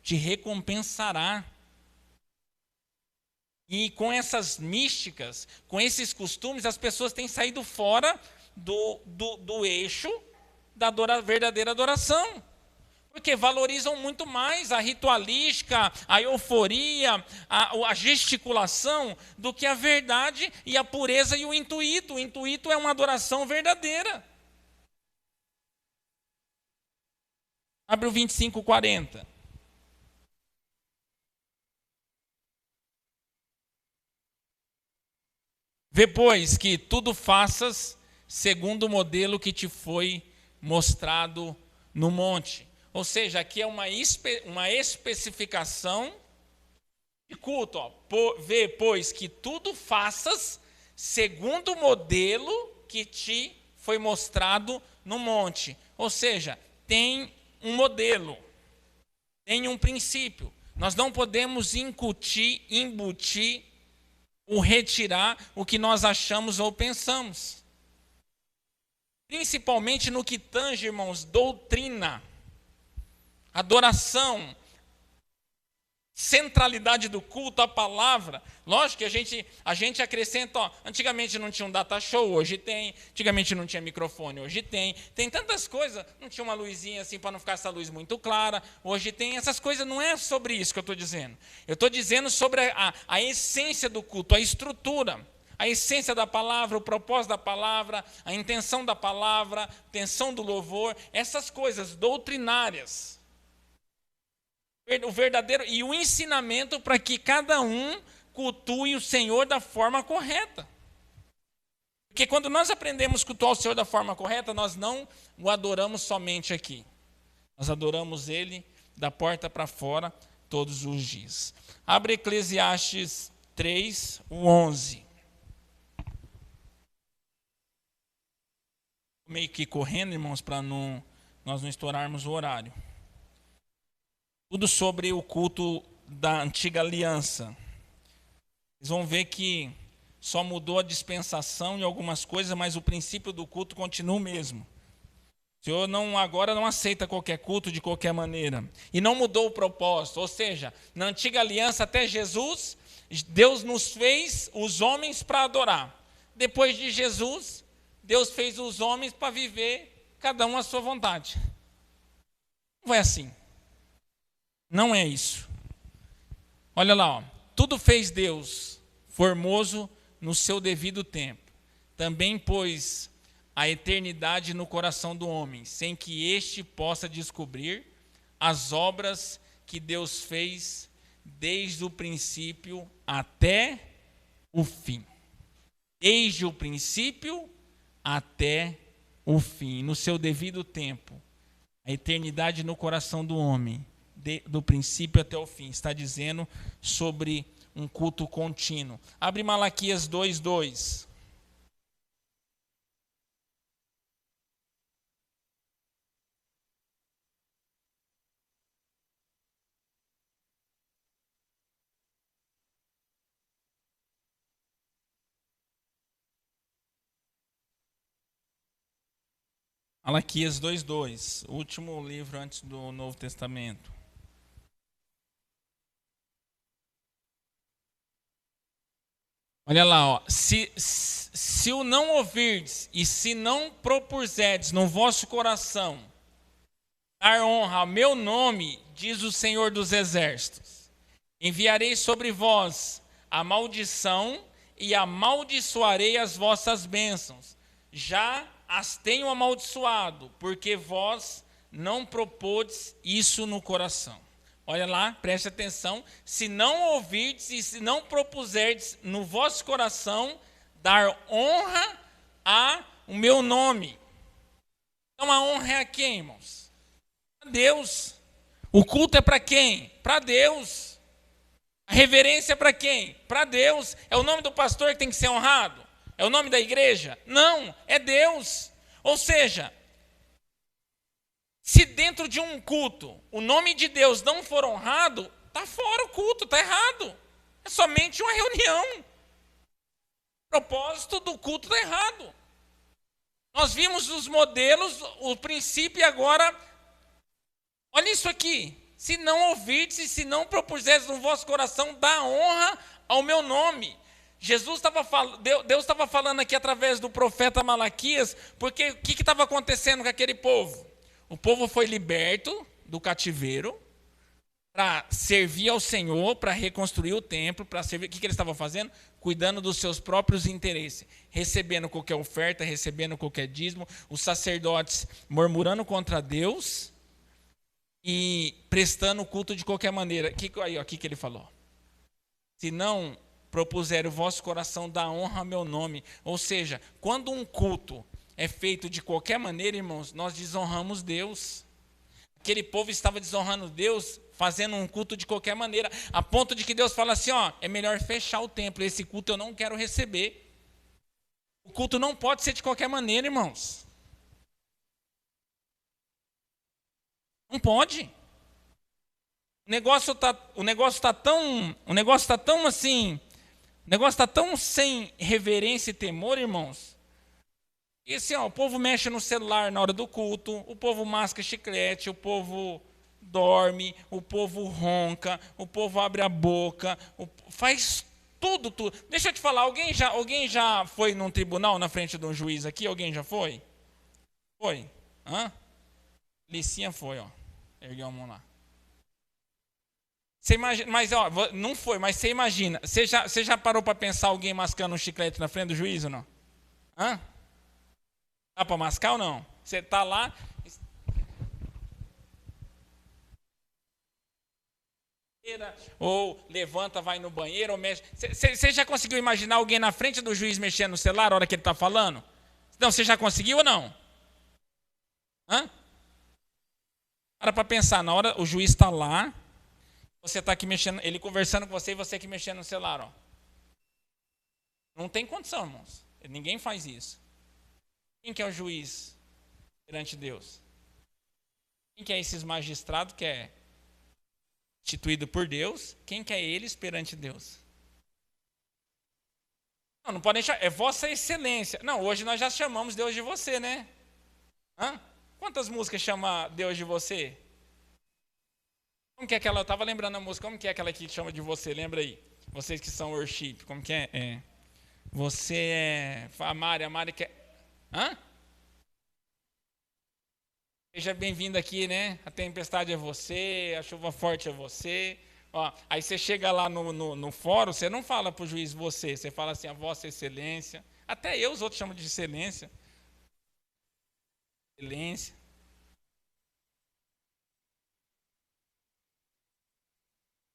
te recompensará. E com essas místicas, com esses costumes, as pessoas têm saído fora do eixo da verdadeira adoração. Porque valorizam muito mais a ritualística, a euforia, a gesticulação, do que a verdade e a pureza e o intuito. O intuito é uma adoração verdadeira. Abre o 25:40. Vê, pois, que tudo faças segundo o modelo que te foi mostrado no monte. Ou seja, aqui é uma especificação de culto. Vê, pois, que tudo faças segundo o modelo que te foi mostrado no monte. Ou seja, tem um modelo, tem um princípio. Nós não podemos embutir ou retirar o que nós achamos ou pensamos. Principalmente no que tange, irmãos, doutrina. Adoração, centralidade do culto, a palavra. Lógico que a gente acrescenta, antigamente não tinha um data show, hoje tem. Antigamente não tinha microfone, hoje tem. Tem tantas coisas, não tinha uma luzinha assim para não ficar essa luz muito clara, hoje tem. Essas coisas, não é sobre isso que eu estou dizendo. Eu estou dizendo sobre a essência do culto, a estrutura. A essência da palavra, o propósito da palavra, a intenção da palavra, a intenção do louvor, essas coisas doutrinárias. O verdadeiro e o ensinamento para que cada um cultue o Senhor da forma correta. Porque quando nós aprendemos a cultuar o Senhor da forma correta, nós não o adoramos somente aqui. Nós adoramos Ele da porta para fora todos os dias. Abre Eclesiastes 3, o 11. Meio que correndo, irmãos, para nós não estourarmos o horário. Tudo sobre o culto da antiga aliança. Vocês vão ver que só mudou a dispensação e algumas coisas, mas o princípio do culto continua o mesmo. O Senhor agora não aceita qualquer culto de qualquer maneira. E não mudou o propósito. Ou seja, na antiga aliança até Jesus, Deus nos fez os homens para adorar. Depois de Jesus, Deus fez os homens para viver cada um à sua vontade. Não é assim. Não é isso. Olha lá, ó. Tudo fez Deus formoso no seu devido tempo. Também pôs a eternidade no coração do homem, sem que este possa descobrir as obras que Deus fez desde o princípio até o fim. Desde o princípio até o fim, no seu devido tempo. A eternidade no coração do homem, do princípio até o fim. Está dizendo sobre um culto contínuo. Abre Malaquias 2:2. Malaquias 2:2, o último livro antes do Novo Testamento. Olha lá, ó. Se o não ouvirdes e se não propuserdes no vosso coração dar honra ao meu nome, diz o Senhor dos Exércitos, enviarei sobre vós a maldição e amaldiçoarei as vossas bênçãos. Já as tenho amaldiçoado, porque vós não propôdes isso no coração. Olha lá, preste atenção. Se não ouvirdes e se não propuserdes no vosso coração dar honra a o meu nome. Então a honra é a quem, irmãos? A Deus. O culto é para quem? Para Deus. A reverência é para quem? Para Deus. É o nome do pastor que tem que ser honrado? É o nome da igreja? Não, é Deus. Ou seja, se dentro de um culto o nome de Deus não for honrado, está fora o culto, está errado. É somente uma reunião. O propósito do culto está errado. Nós vimos os modelos, o princípio, e agora, olha isso aqui. Se não ouvirdes e se não propuserdes no vosso coração, dá honra ao meu nome. Deus estava falando aqui através do profeta Malaquias, porque o que estava acontecendo com aquele povo? O povo foi liberto do cativeiro para servir ao Senhor, para reconstruir o templo, para servir. O que eles estavam fazendo? Cuidando dos seus próprios interesses, recebendo qualquer oferta, recebendo qualquer dízimo, os sacerdotes murmurando contra Deus e prestando culto de qualquer maneira. Aí, o que ele falou? Se não propuser o vosso coração dar honra ao meu nome. Ou seja, quando um culto é feito de qualquer maneira, irmãos, nós desonramos Deus. Aquele povo estava desonrando Deus, fazendo um culto de qualquer maneira, a ponto de que Deus fala assim, ó, é melhor fechar o templo, esse culto eu não quero receber. O culto não pode ser de qualquer maneira, irmãos. Não pode. O negócio está tão sem reverência e temor, irmãos. E assim, ó, o povo mexe no celular na hora do culto, o povo masca chiclete, o povo dorme, o povo ronca, o povo abre a boca, faz tudo. Deixa eu te falar, alguém já foi num tribunal na frente de um juiz aqui? Alguém já foi? Foi? Hã? Licinha foi, ó. Ergueu a mão lá. Você imagina, mas ó, não foi, mas você imagina. Você já parou para pensar alguém mascando um chiclete na frente do juiz ou não? Hã? Dá para mascar ou não? Você está lá. Ou levanta, vai no banheiro, ou mexe. Você já conseguiu imaginar alguém na frente do juiz mexendo no celular na hora que ele está falando? Não, você já conseguiu ou não? Hã? Para pensar, na hora o juiz está lá, você está aqui mexendo, ele conversando com você e você aqui mexendo no celular, ó. Não tem condição, irmãos. Ninguém faz isso. Quem que é o juiz perante Deus? Quem que é esses magistrados que é instituído por Deus? Quem que é eles perante Deus? Não pode deixar, é vossa excelência. Não, hoje nós já chamamos Deus de você, né? Hã? Quantas músicas chama Deus de você? Como que é aquela, eu estava lembrando a música, como que é aquela que chama de você? Lembra aí? Vocês que são worship, como que é? Você é a Mari quer... Hã? Seja bem-vindo aqui, né? A tempestade é você, a chuva forte é você. Ó, aí você chega lá no fórum, você não fala para o juiz você fala assim, a vossa excelência. Até eu, os outros chamam de excelência. Excelência.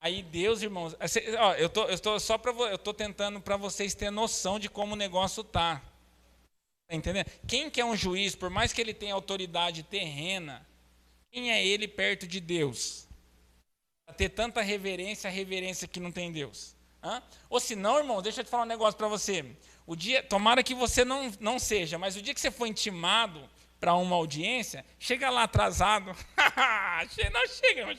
Aí Deus, irmãos, ó, eu tô tentando para vocês terem noção de como o negócio tá. Tá entendendo? Quem que é um juiz, por mais que ele tenha autoridade terrena, quem é ele perto de Deus? Para ter tanta reverência, a reverência que não tem Deus. Hã? Ou se não, irmão, deixa eu te falar um negócio para você. Tomara que você não seja, mas o dia que você for intimado para uma audiência, chega lá atrasado. Não chega.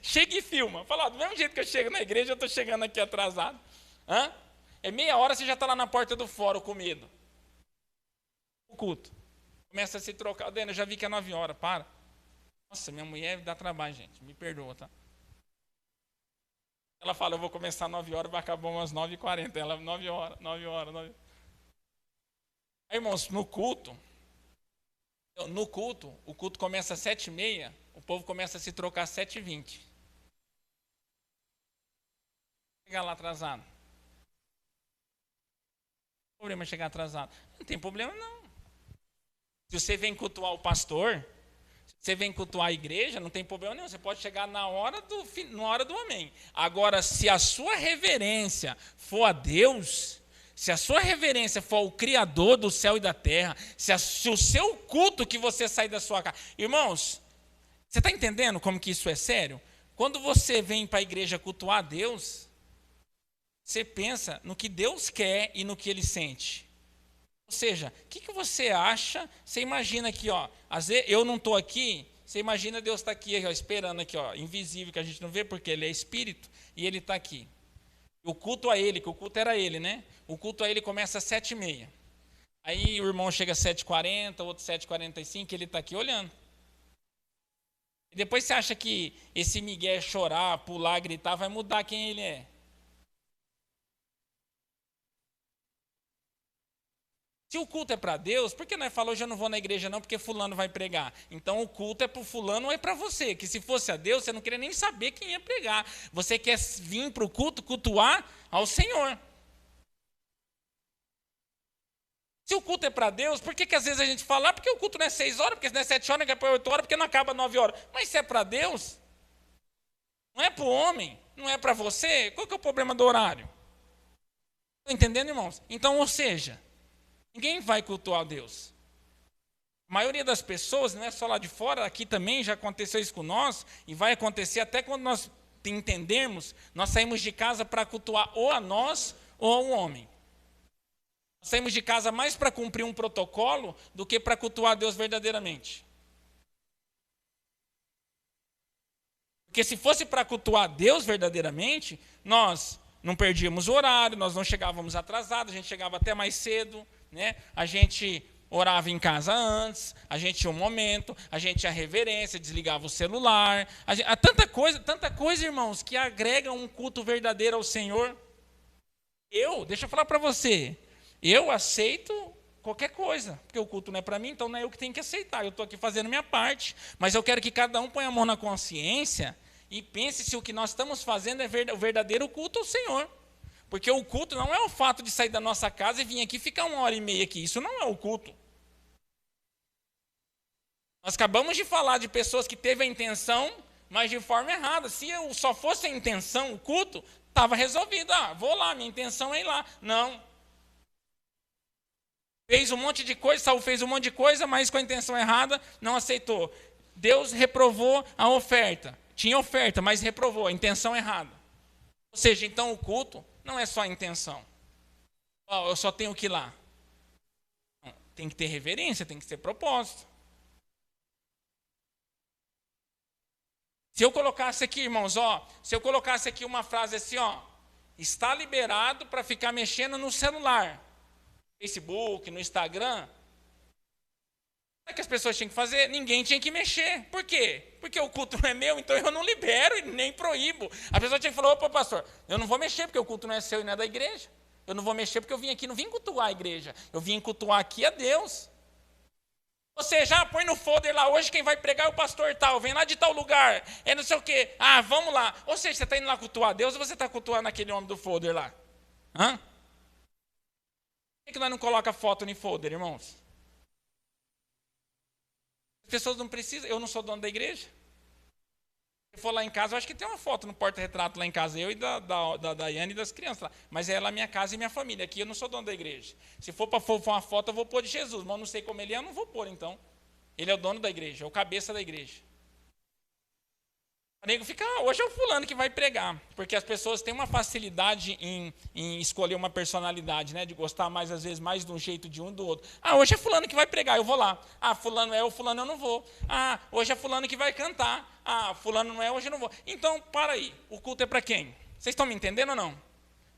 Chega e filma. Fala, do mesmo jeito que eu chego na igreja, eu estou chegando aqui atrasado. Hã? É meia hora, você já está lá na porta do fórum com medo. O culto. Começa a se trocar. Dena, eu já vi que é 9 horas, para. Nossa, minha mulher dá trabalho, gente. Me perdoa, tá? Ela fala, eu vou começar às 9 horas, vai acabar umas 9h40. Ela, 9 horas, 9 horas, 9 horas. Aí, irmãos, no culto, o culto começa às 7h30, o povo começa a se trocar às 7h20. Chegar lá atrasado. Não tem problema chegar atrasado. Não tem problema, não. Se você vem cultuar o pastor, se você vem cultuar a igreja, não tem problema nenhum. Você pode chegar na hora do amém. Agora, se a sua reverência for a Deus, se a sua reverência for o Criador do céu e da terra, se o seu culto que você sai da sua casa... Irmãos, você está entendendo como que isso é sério? Quando você vem para a igreja cultuar a Deus, você pensa no que Deus quer e no que Ele sente. Ou seja, o que você acha? Você imagina aqui, ó, às vezes eu não estou aqui, você imagina Deus está aqui, ó, esperando aqui, ó, invisível, que a gente não vê porque Ele é Espírito e Ele está aqui. O culto a Ele, que o culto era Ele, né? O culto a Ele começa às 7h30. Aí o irmão chega às 7h40, outro 7h45, ele está aqui olhando. E depois você acha que esse Miguel chorar, pular, gritar, vai mudar quem ele é? Se o culto é para Deus, por que nós falamos, hoje eu não vou na igreja não, porque fulano vai pregar? Então o culto é para o fulano ou é para você? Que se fosse a Deus, você não queria nem saber quem ia pregar. Você quer vir para o culto, cultuar ao Senhor. Se o culto é para Deus, por que às vezes a gente fala, porque o culto não é 6 horas, porque se não é 7 horas, não é para 8 horas, porque não acaba 9 horas. Mas se é para Deus, não é para o homem, não é para você, qual que é o problema do horário? Estão entendendo, irmãos? Então, ou seja, ninguém vai cultuar a Deus. A maioria das pessoas, não é só lá de fora, aqui também já aconteceu isso com nós, e vai acontecer até quando nós entendermos, nós saímos de casa para cultuar ou a nós ou ao homem. Nós saímos de casa mais para cumprir um protocolo do que para cultuar a Deus verdadeiramente. Porque se fosse para cultuar a Deus verdadeiramente, nós não perdíamos o horário, nós não chegávamos atrasados, a gente chegava até mais cedo, né? A gente orava em casa antes, a gente tinha um momento, a gente tinha reverência, desligava o celular. Há tanta coisa, irmãos, que agrega um culto verdadeiro ao Senhor. Deixa eu falar para você, eu aceito qualquer coisa, porque o culto não é para mim, então não é eu que tenho que aceitar, eu estou aqui fazendo minha parte, mas eu quero que cada um ponha a mão na consciência e pense se o que nós estamos fazendo é o verdadeiro culto ao Senhor. Porque o culto não é o fato de sair da nossa casa e vir aqui ficar 1h30 aqui, isso não é o culto. Nós acabamos de falar de pessoas que teve a intenção, mas de forma errada. Se eu só fosse a intenção, o culto, estava resolvido. Vou lá, minha intenção é ir lá. Não. Fez um monte de coisa, Saul fez um monte de coisa, mas com a intenção errada, não aceitou. Deus reprovou a oferta. Tinha oferta, mas reprovou, a intenção errada. Ou seja, então o culto não é só a intenção. Eu só tenho que ir lá. Não, tem que ter reverência, tem que ter propósito. Se eu colocasse aqui, irmãos, se eu colocasse aqui uma frase assim, está liberado para ficar mexendo no celular, no Facebook, no Instagram. O que as pessoas tinham que fazer? Ninguém tinha que mexer. Por quê? Porque o culto não é meu, então eu não libero e nem proíbo. A pessoa tinha que falar, opa, pastor, eu não vou mexer porque o culto não é seu e não é da igreja. Eu não vou mexer porque eu vim aqui, não vim cultuar a igreja. Eu vim cultuar aqui a Deus. Ou seja, põe no folder lá, hoje quem vai pregar é o pastor tal, vem lá de tal lugar, é não sei o quê. Vamos lá. Ou seja, você está indo lá cultuar a Deus ou você está cultuando aquele homem do folder lá? Por que nós não colocamos foto no folder, irmãos? As pessoas não precisam, eu não sou dono da igreja. Se for lá em casa, eu acho que tem uma foto no porta-retrato lá em casa, eu e da Daiane e das crianças lá. Mas é lá minha casa e minha família, aqui eu não sou dono da igreja. Se for para pôr uma foto, eu vou pôr de Jesus, mas eu não sei como ele é, eu não vou pôr então. Ele é o dono da igreja, é o cabeça da igreja. O nego fica, hoje é o fulano que vai pregar, porque as pessoas têm uma facilidade em escolher uma personalidade, né, de gostar mais, às vezes, mais de um jeito de um do outro. Hoje é fulano que vai pregar, eu vou lá. Fulano é o fulano, eu não vou. Hoje é fulano que vai cantar. Fulano não é, hoje eu não vou. Então, para aí, o culto é para quem? Vocês estão me entendendo ou não?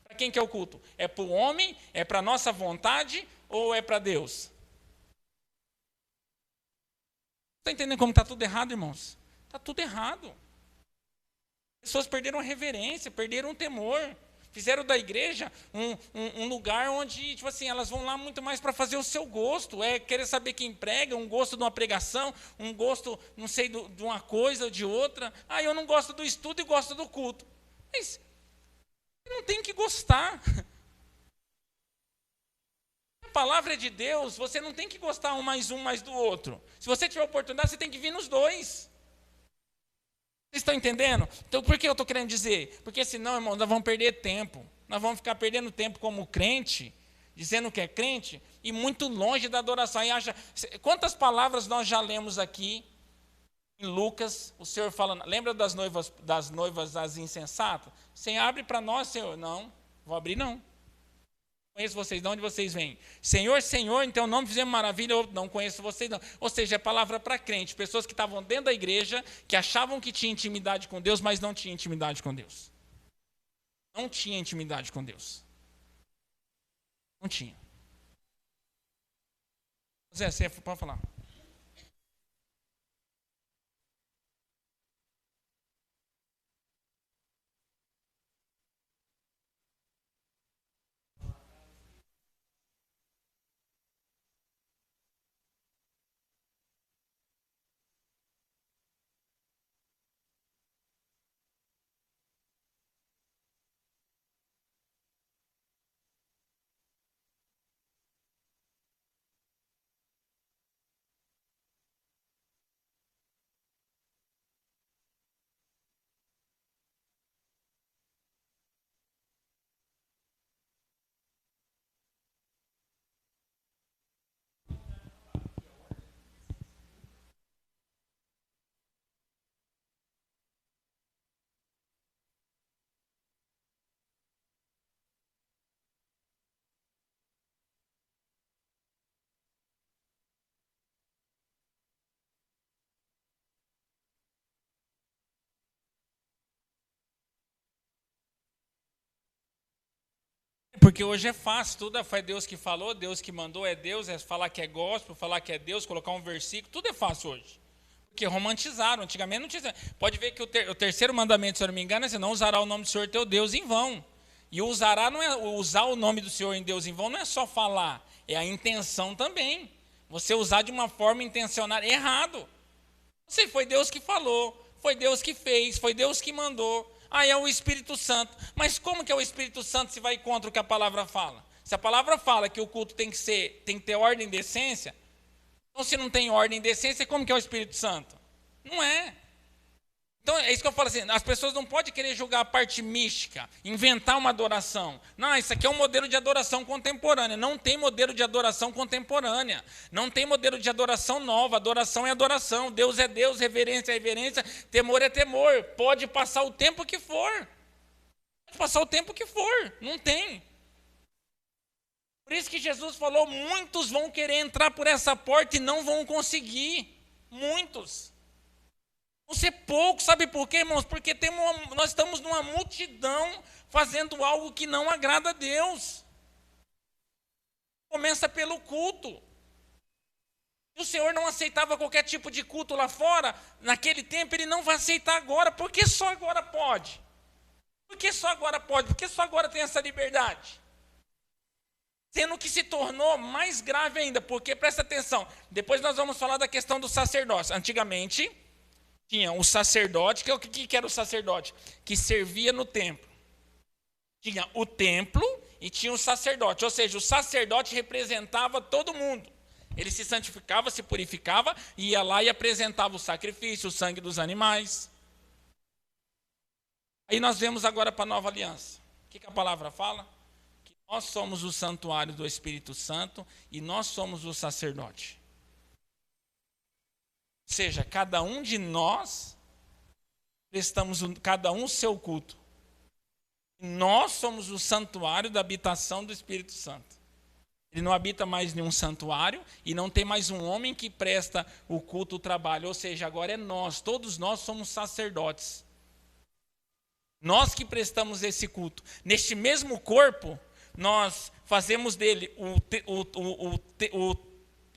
Para quem que é o culto? É para o homem, é para a nossa vontade ou é para Deus? Está entendendo como está tudo errado, irmãos? Está tudo errado. Pessoas perderam a reverência, perderam o temor. Fizeram da igreja um lugar onde, tipo assim, elas vão lá muito mais para fazer o seu gosto. É querer saber quem prega, um gosto de uma pregação, um gosto, não sei, de uma coisa ou de outra. Ah, eu não gosto do estudo e gosto do culto. Mas não tem que gostar. A palavra é de Deus, você não tem que gostar um mais do outro. Se você tiver oportunidade, você tem que vir nos dois. Vocês estão entendendo? Então, por que eu estou querendo dizer? Porque senão, irmão, nós vamos perder tempo. Nós vamos ficar perdendo tempo como crente, dizendo que é crente, e muito longe da adoração. E acha, quantas palavras nós já lemos aqui em Lucas, o Senhor falando, lembra das noivas as insensatas? Senhor, abre para nós, Senhor. Não, vou abrir não. Conheço vocês, de onde vocês vêm? Senhor, Senhor, então não me fizemos maravilha, eu não conheço vocês não. Ou seja, é palavra para crente, pessoas que estavam dentro da igreja, que achavam que tinha intimidade com Deus, mas não tinha intimidade com Deus. Não tinha intimidade com Deus. Não tinha. Zé, você pode falar. Porque hoje é fácil, tudo foi Deus que falou, Deus que mandou, é Deus, é falar que é gospel, falar que é Deus, colocar um versículo, tudo é fácil hoje. Porque romantizaram, antigamente não tinha. Pode ver que o terceiro mandamento, se eu não me engano, é: você não usará o nome do Senhor teu Deus em vão. E usará não é usar o nome do Senhor em Deus em vão, não é só falar, é a intenção também. Você usar de uma forma intencional, errado. Você foi Deus que falou, foi Deus que fez, foi Deus que mandou. É o Espírito Santo. Mas como que é o Espírito Santo se vai contra o que a palavra fala? Se a palavra fala que o culto tem que ter ordem e decência, então se não tem ordem e decência, como que é o Espírito Santo? Não é. Então é isso que eu falo assim, as pessoas não podem querer julgar a parte mística, inventar uma adoração. Não, isso aqui é um modelo de adoração contemporânea. Não tem modelo de adoração contemporânea. Não tem modelo de adoração nova. Adoração é adoração. Deus é Deus, reverência é reverência, temor é temor. Pode passar o tempo que for. Pode passar o tempo que for. Não tem. Por isso que Jesus falou, muitos vão querer entrar por essa porta e não vão conseguir. Muitos. Vão ser poucos, sabe por quê, irmãos? Porque nós estamos numa multidão fazendo algo que não agrada a Deus. Começa pelo culto. E o Senhor não aceitava qualquer tipo de culto lá fora, naquele tempo Ele não vai aceitar agora. Por que só agora pode? Por que só agora pode? Por que só agora tem essa liberdade? Sendo que se tornou mais grave ainda, porque, presta atenção, depois nós vamos falar da questão do sacerdócio. Antigamente tinha o sacerdote, o que era o sacerdote? Que servia no templo. Tinha o templo e tinha o sacerdote, ou seja, o sacerdote representava todo mundo. Ele se santificava, se purificava, ia lá e apresentava o sacrifício, o sangue dos animais. Aí nós vemos agora para a nova aliança. O que a palavra fala? Que nós somos o santuário do Espírito Santo e nós somos o sacerdote. Ou seja, cada um de nós prestamos cada um o seu culto. Nós somos o santuário da habitação do Espírito Santo. Ele não habita mais em um santuário e não tem mais um homem que presta o culto, o trabalho. Ou seja, agora é nós, todos nós somos sacerdotes. Nós que prestamos esse culto. Neste mesmo corpo, nós fazemos dele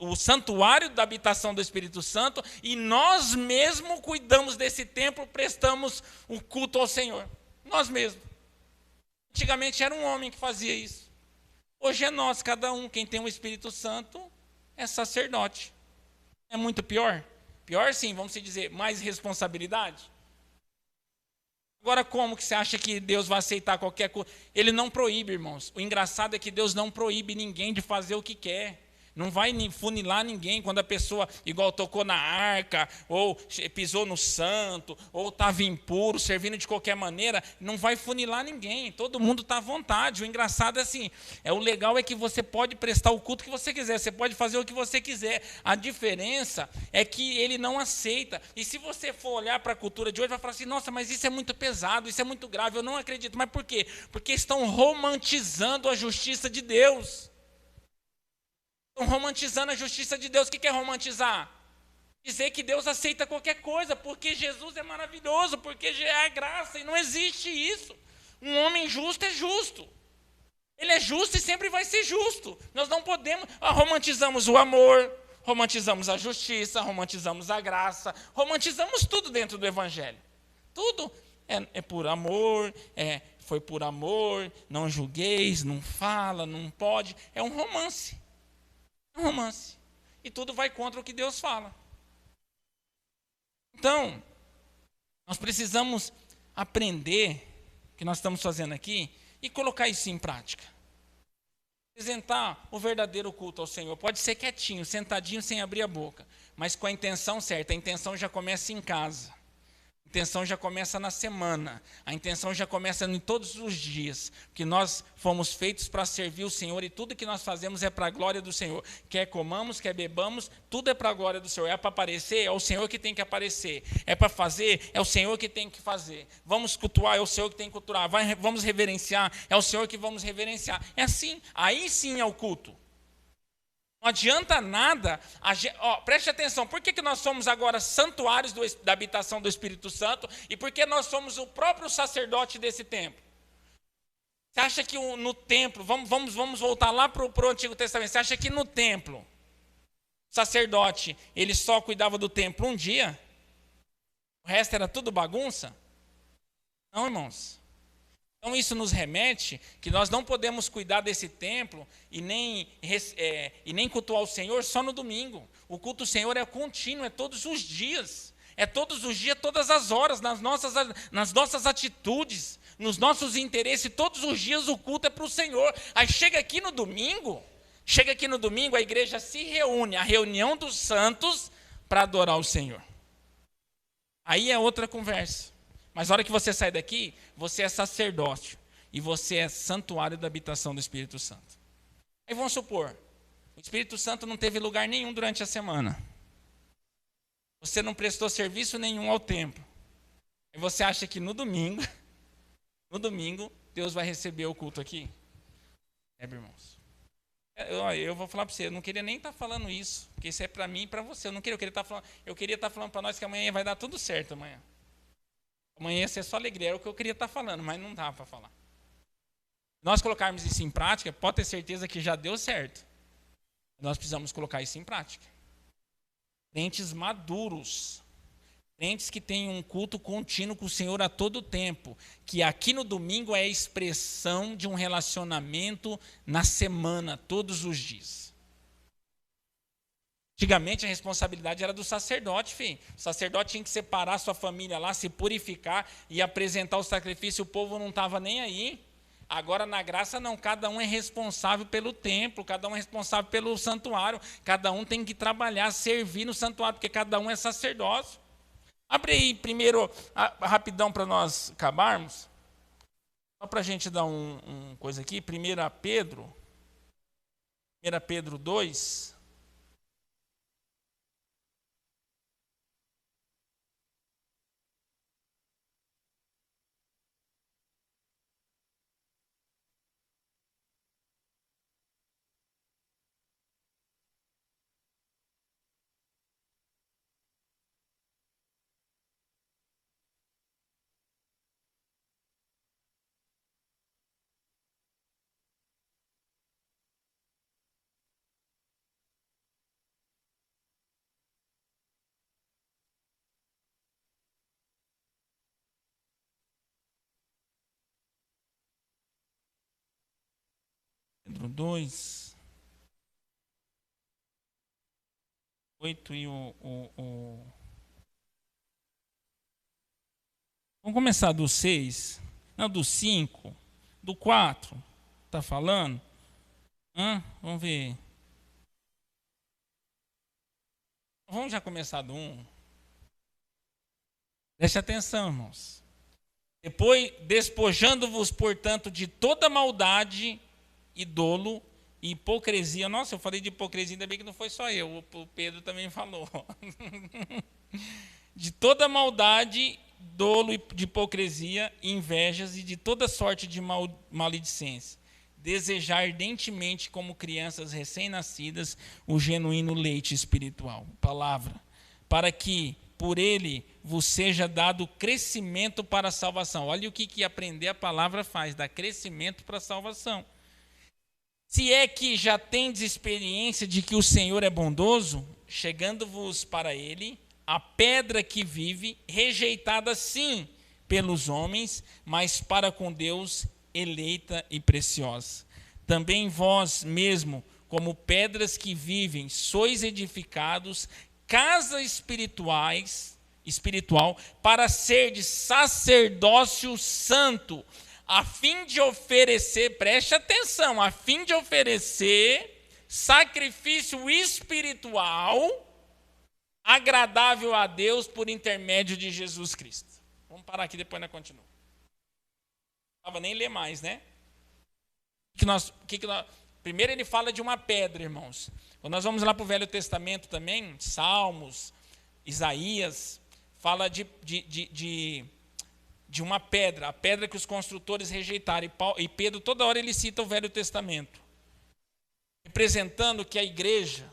o santuário da habitação do Espírito Santo e nós mesmos cuidamos desse templo, prestamos o culto ao Senhor. Nós mesmos. Antigamente era um homem que fazia isso. Hoje é nós, cada um. Quem tem o Espírito Santo é sacerdote. É muito pior? Pior sim, vamos dizer, mais responsabilidade. Agora, como que você acha que Deus vai aceitar qualquer coisa? Ele não proíbe, irmãos. O engraçado é que Deus não proíbe ninguém de fazer o que quer. Não vai funilar ninguém quando a pessoa, igual tocou na arca, ou pisou no santo, ou estava impuro, servindo de qualquer maneira, não vai funilar ninguém. Todo mundo está à vontade. O engraçado é assim, o legal é que você pode prestar o culto que você quiser, você pode fazer o que você quiser. A diferença é que ele não aceita. E se você for olhar para a cultura de hoje, vai falar assim, nossa, mas isso é muito pesado, isso é muito grave, eu não acredito. Mas por quê? Porque estão romantizando a justiça de Deus. Estão romantizando a justiça de Deus. O que é romantizar? Dizer que Deus aceita qualquer coisa, porque Jesus é maravilhoso, porque é a graça, e não existe isso. Um homem justo é justo. Ele é justo e sempre vai ser justo. Nós não podemos... romantizamos o amor, romantizamos a justiça, romantizamos a graça, romantizamos tudo dentro do Evangelho. Tudo é por amor, foi por amor, não julgueis, não fala, não pode. É um romance. Um romance. E tudo vai contra o que Deus fala. Então, nós precisamos aprender o que nós estamos fazendo aqui e colocar isso em prática. Apresentar o verdadeiro culto ao Senhor. Pode ser quietinho, sentadinho, sem abrir a boca, mas com a intenção certa. A intenção já começa em casa. A intenção já começa na semana. A intenção já começa em todos os dias. Porque nós fomos feitos para servir o Senhor e tudo que nós fazemos é para a glória do Senhor. Quer comamos, quer bebamos, tudo é para a glória do Senhor. É para aparecer, é o Senhor que tem que aparecer. É para fazer, é o Senhor que tem que fazer. Vamos cultuar, é o Senhor que tem que cultuar. Vamos reverenciar, é o Senhor que vamos reverenciar. É assim, aí sim é o culto. Não adianta nada, preste atenção, por que nós somos agora santuários da habitação do Espírito Santo e por que nós somos o próprio sacerdote desse templo? Você acha que no templo, vamos voltar lá para o Antigo Testamento, você acha que no templo, o sacerdote, ele só cuidava do templo um dia? O resto era tudo bagunça? Não, irmãos. Então isso nos remete que nós não podemos cuidar desse templo e nem cultuar o Senhor só no domingo. O culto ao Senhor é contínuo, é todos os dias. É todos os dias, todas as horas, nas nossas atitudes, nos nossos interesses. Todos os dias o culto é para o Senhor. Aí chega aqui no domingo, a igreja se reúne, a reunião dos santos para adorar o Senhor. Aí é outra conversa. Mas na hora que você sai daqui, você é sacerdócio e você é santuário da habitação do Espírito Santo. Aí vamos supor, o Espírito Santo não teve lugar nenhum durante a semana. Você não prestou serviço nenhum ao templo. E você acha que no domingo, Deus vai receber o culto aqui? Irmãos. Eu vou falar para você, eu não queria nem estar falando isso, porque isso é para mim e para você. Eu queria estar falando para nós que amanhã vai dar tudo certo amanhã. Amanhã ia ser só alegria, era o que eu queria estar falando, mas não dá para falar. Nós colocarmos isso em prática, pode ter certeza que já deu certo. Nós precisamos colocar isso em prática. Crentes maduros, crentes que têm um culto contínuo com o Senhor a todo tempo, que aqui no domingo é a expressão de um relacionamento na semana, todos os dias. Antigamente a responsabilidade era do sacerdote, filho. O sacerdote tinha que separar sua família lá, se purificar e apresentar o sacrifício. O povo não estava nem aí. Agora na graça não, cada um é responsável pelo templo, cada um é responsável pelo santuário, cada um tem que trabalhar, servir no santuário, porque cada um é sacerdócio. Abre aí primeiro, rapidão para nós acabarmos. Só para a gente dar um coisa aqui, 1 Pedro 2. Pedro 2, 8 e Vamos começar do 6, não, do 5, do 4, está falando? Vamos ver. Vamos já começar do 1. Preste atenção, irmãos. Depois, despojando-vos, portanto, de toda maldade e dolo e hipocrisia. Nossa, eu falei de hipocrisia, ainda bem que não foi só eu, o Pedro também falou. De toda maldade, dolo de hipocrisia, invejas e de toda sorte de maledicência. Desejar ardentemente, como crianças recém-nascidas, o genuíno leite espiritual, palavra, para que por ele vos seja dado crescimento para a salvação. Olha o que aprender a palavra faz, dá crescimento para a salvação. Se é que já tendes experiência de que o Senhor é bondoso, chegando-vos para ele, a pedra que vive, rejeitada sim pelos homens, mas para com Deus eleita e preciosa. Também vós mesmo, como pedras que vivem, sois edificados, casa espiritual, para ser de sacerdócio santo, a fim de oferecer, preste atenção, a fim de oferecer sacrifício espiritual agradável a Deus por intermédio de Jesus Cristo. Vamos parar aqui, depois nós continuamos. Não estava nem ler mais, né? Primeiro ele fala de uma pedra, irmãos. Quando nós vamos lá para o Velho Testamento também, Salmos, Isaías, fala de uma pedra, a pedra que os construtores rejeitaram. E Pedro toda hora ele cita o Velho Testamento, representando que a igreja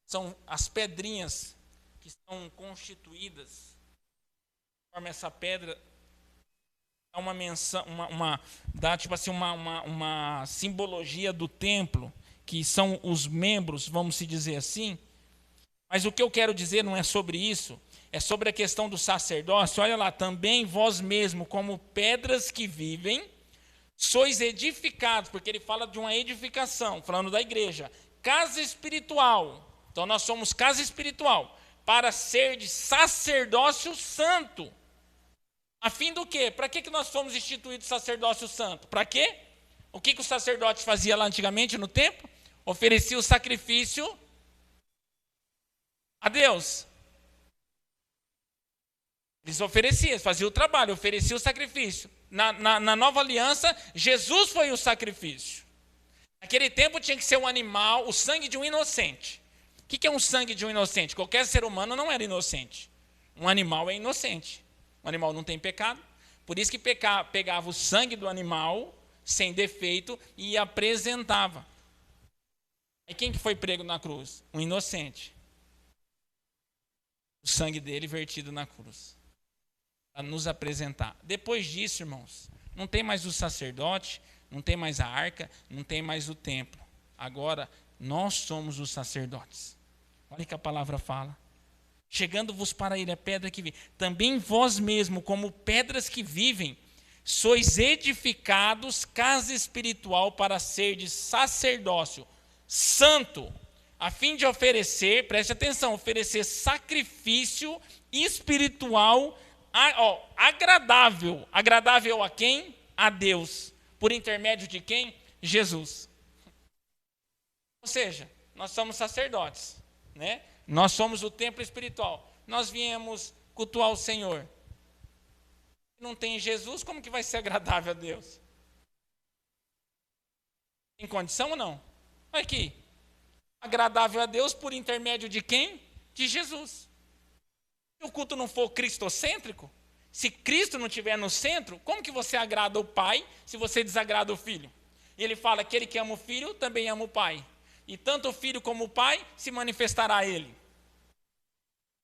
são as pedrinhas que são constituídas, conforme essa pedra dá uma menção, dá tipo assim uma simbologia do templo, que são os membros, vamos se dizer assim. Mas o que eu quero dizer não é sobre isso, é sobre a questão do sacerdócio. Olha lá, também vós mesmo, como pedras que vivem, sois edificados, porque ele fala de uma edificação, falando da igreja, casa espiritual. Então nós somos casa espiritual, para ser de sacerdócio santo. A fim do quê? Para que nós fomos instituídos sacerdócio santo? Para quê? O que o sacerdote fazia lá antigamente no templo? Oferecia o sacrifício a Deus. Eles ofereciam, faziam o trabalho, ofereciam o sacrifício. Na nova aliança, Jesus foi o sacrifício. Naquele tempo tinha que ser um animal, o sangue de um inocente. O que é um sangue de um inocente? Qualquer ser humano não era inocente. Um animal é inocente. O animal não tem pecado. Por isso que pegava o sangue do animal, sem defeito, e apresentava. E quem que foi prego na cruz? Um inocente. O sangue dele vertido na cruz. Para nos apresentar. Depois disso, irmãos, não tem mais o sacerdote, não tem mais a arca, não tem mais o templo. Agora, nós somos os sacerdotes. Olha o que a palavra fala. Chegando-vos para ele a pedra que vive. Também vós mesmo, como pedras que vivem, sois edificados casa espiritual para ser de sacerdócio santo, a fim de oferecer, preste atenção, oferecer sacrifício espiritual agradável. Agradável a quem? A Deus. Por intermédio de quem? Jesus. Ou seja, nós somos sacerdotes, né? Nós somos o templo espiritual. Nós viemos cultuar o Senhor. Não tem Jesus, como que vai ser agradável a Deus? Tem condição ou não? Olha aqui. Agradável a Deus por intermédio de quem? De Jesus. Se o culto não for cristocêntrico, se Cristo não estiver no centro, como que você agrada o Pai se você desagrada o Filho? E ele fala que aquele que ama o Filho também ama o Pai. E tanto o Filho como o Pai se manifestará a ele.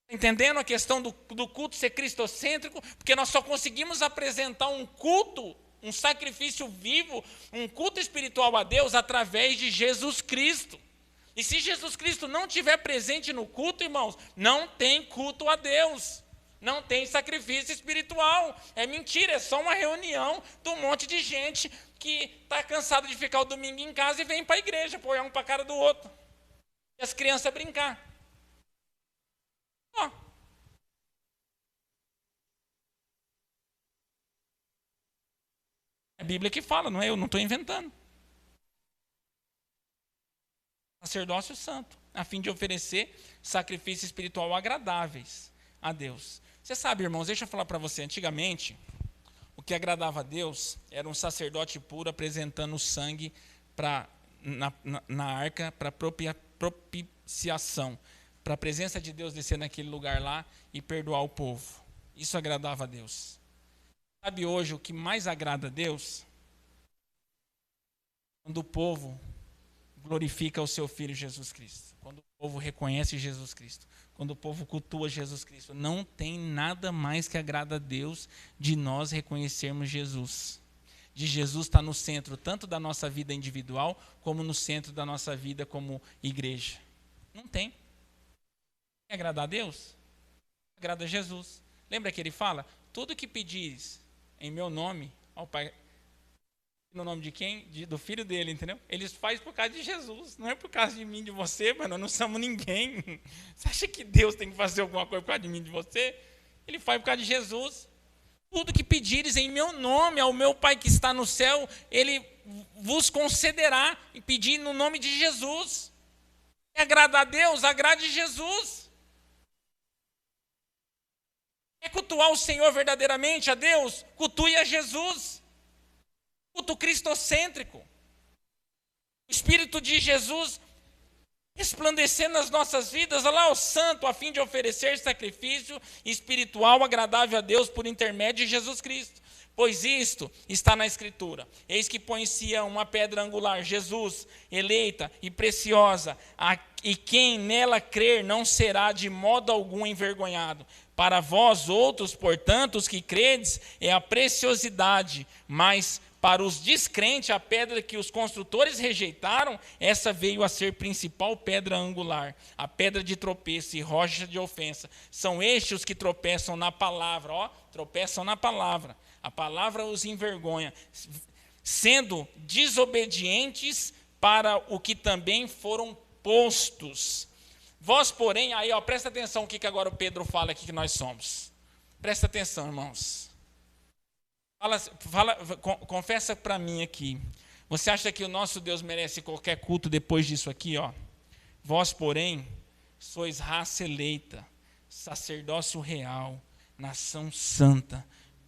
Entendendo a questão do culto ser cristocêntrico? Porque nós só conseguimos apresentar um culto, um sacrifício vivo, um culto espiritual a Deus através de Jesus Cristo. E se Jesus Cristo não estiver presente no culto, irmãos, não tem culto a Deus. Não tem sacrifício espiritual. É mentira, é só uma reunião de um monte de gente que está cansado de ficar o domingo em casa e vem para a igreja, para olhar um para a cara do outro. E as crianças brincar. Ó. É a Bíblia que fala, não é? Eu não estou inventando. Sacerdócio santo, a fim de oferecer sacrifício espiritual agradáveis a Deus. Você sabe, irmãos, deixa eu falar para você, antigamente, o que agradava a Deus era um sacerdote puro apresentando o sangue na arca para propiciação, para a presença de Deus descer naquele lugar lá e perdoar o povo. Isso agradava a Deus. Sabe hoje o que mais agrada a Deus? Quando o povo glorifica o seu Filho Jesus Cristo. Quando o povo reconhece Jesus Cristo. Quando o povo cultua Jesus Cristo. Não tem nada mais que agrada a Deus de nós reconhecermos Jesus. De Jesus estar no centro tanto da nossa vida individual, como no centro da nossa vida como igreja. Não tem. Quer agradar a Deus? Agrada a Jesus. Lembra que ele fala? Tudo que pedires em meu nome ao Pai... No nome de quem? Do filho dele, entendeu? Eles fazem por causa de Jesus. Não é por causa de mim, de você, mas nós não somos ninguém. Você acha que Deus tem que fazer alguma coisa por causa de mim, de você? Ele faz por causa de Jesus. Tudo que pedires em meu nome ao meu Pai que está no céu, Ele vos concederá. E pedir no nome de Jesus. Quer agradar a Deus? Agrade Jesus. Quer cultuar o Senhor verdadeiramente, a Deus? Cultue a Jesus. Culto cristocêntrico. O Espírito de Jesus resplandecer nas nossas vidas, olha lá o santo, a fim de oferecer sacrifício espiritual agradável a Deus por intermédio de Jesus Cristo. Pois isto está na Escritura. Eis que põe em Sião uma pedra angular, Jesus, eleita e preciosa, e quem nela crer não será de modo algum envergonhado. Para vós outros, portanto, os que credes, é a preciosidade, mas para os descrentes, a pedra que os construtores rejeitaram, essa veio a ser principal pedra angular, a pedra de tropeço e rocha de ofensa. São estes os que tropeçam na palavra, tropeçam na palavra. A palavra os envergonha, sendo desobedientes para o que também foram postos. Vós, porém, aí presta atenção o que agora o Pedro fala aqui que nós somos. Presta atenção, irmãos. Confessa para mim aqui. Você acha que o nosso Deus merece qualquer culto depois disso aqui? Vós, porém, sois raça eleita, sacerdócio real, nação santa,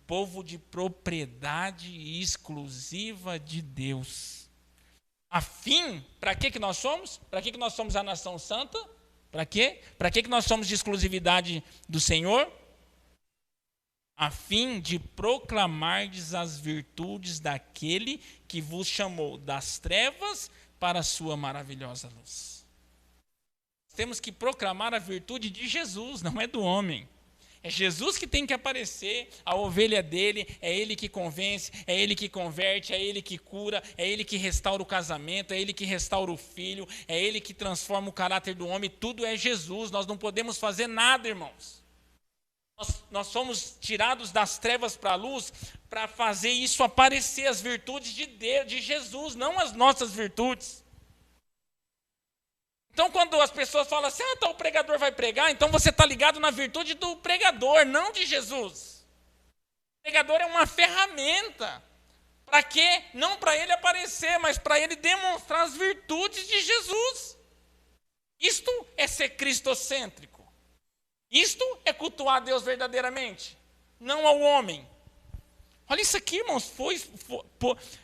povo de propriedade exclusiva de Deus. A fim, para que nós somos? Para que nós somos a nação santa? Para quê? Para que nós somos de exclusividade do Senhor? A fim de proclamardes as virtudes daquele que vos chamou das trevas para a sua maravilhosa luz. Temos que proclamar a virtude de Jesus, não é do homem. É Jesus que tem que aparecer, a ovelha dele, é ele que convence, é ele que converte, é ele que cura, é ele que restaura o casamento, é ele que restaura o filho, é ele que transforma o caráter do homem, tudo é Jesus, nós não podemos fazer nada, irmãos. Nós somos tirados das trevas para a luz para fazer isso aparecer, as virtudes de Deus, de Jesus, não as nossas virtudes. Então, quando as pessoas falam assim, o pregador vai pregar, então você está ligado na virtude do pregador, não de Jesus. O pregador é uma ferramenta. Para quê? Não para ele aparecer, mas para ele demonstrar as virtudes de Jesus. Isto é ser cristocêntrico. Isto é cultuar a Deus verdadeiramente, não ao homem. Olha isso aqui, irmãos.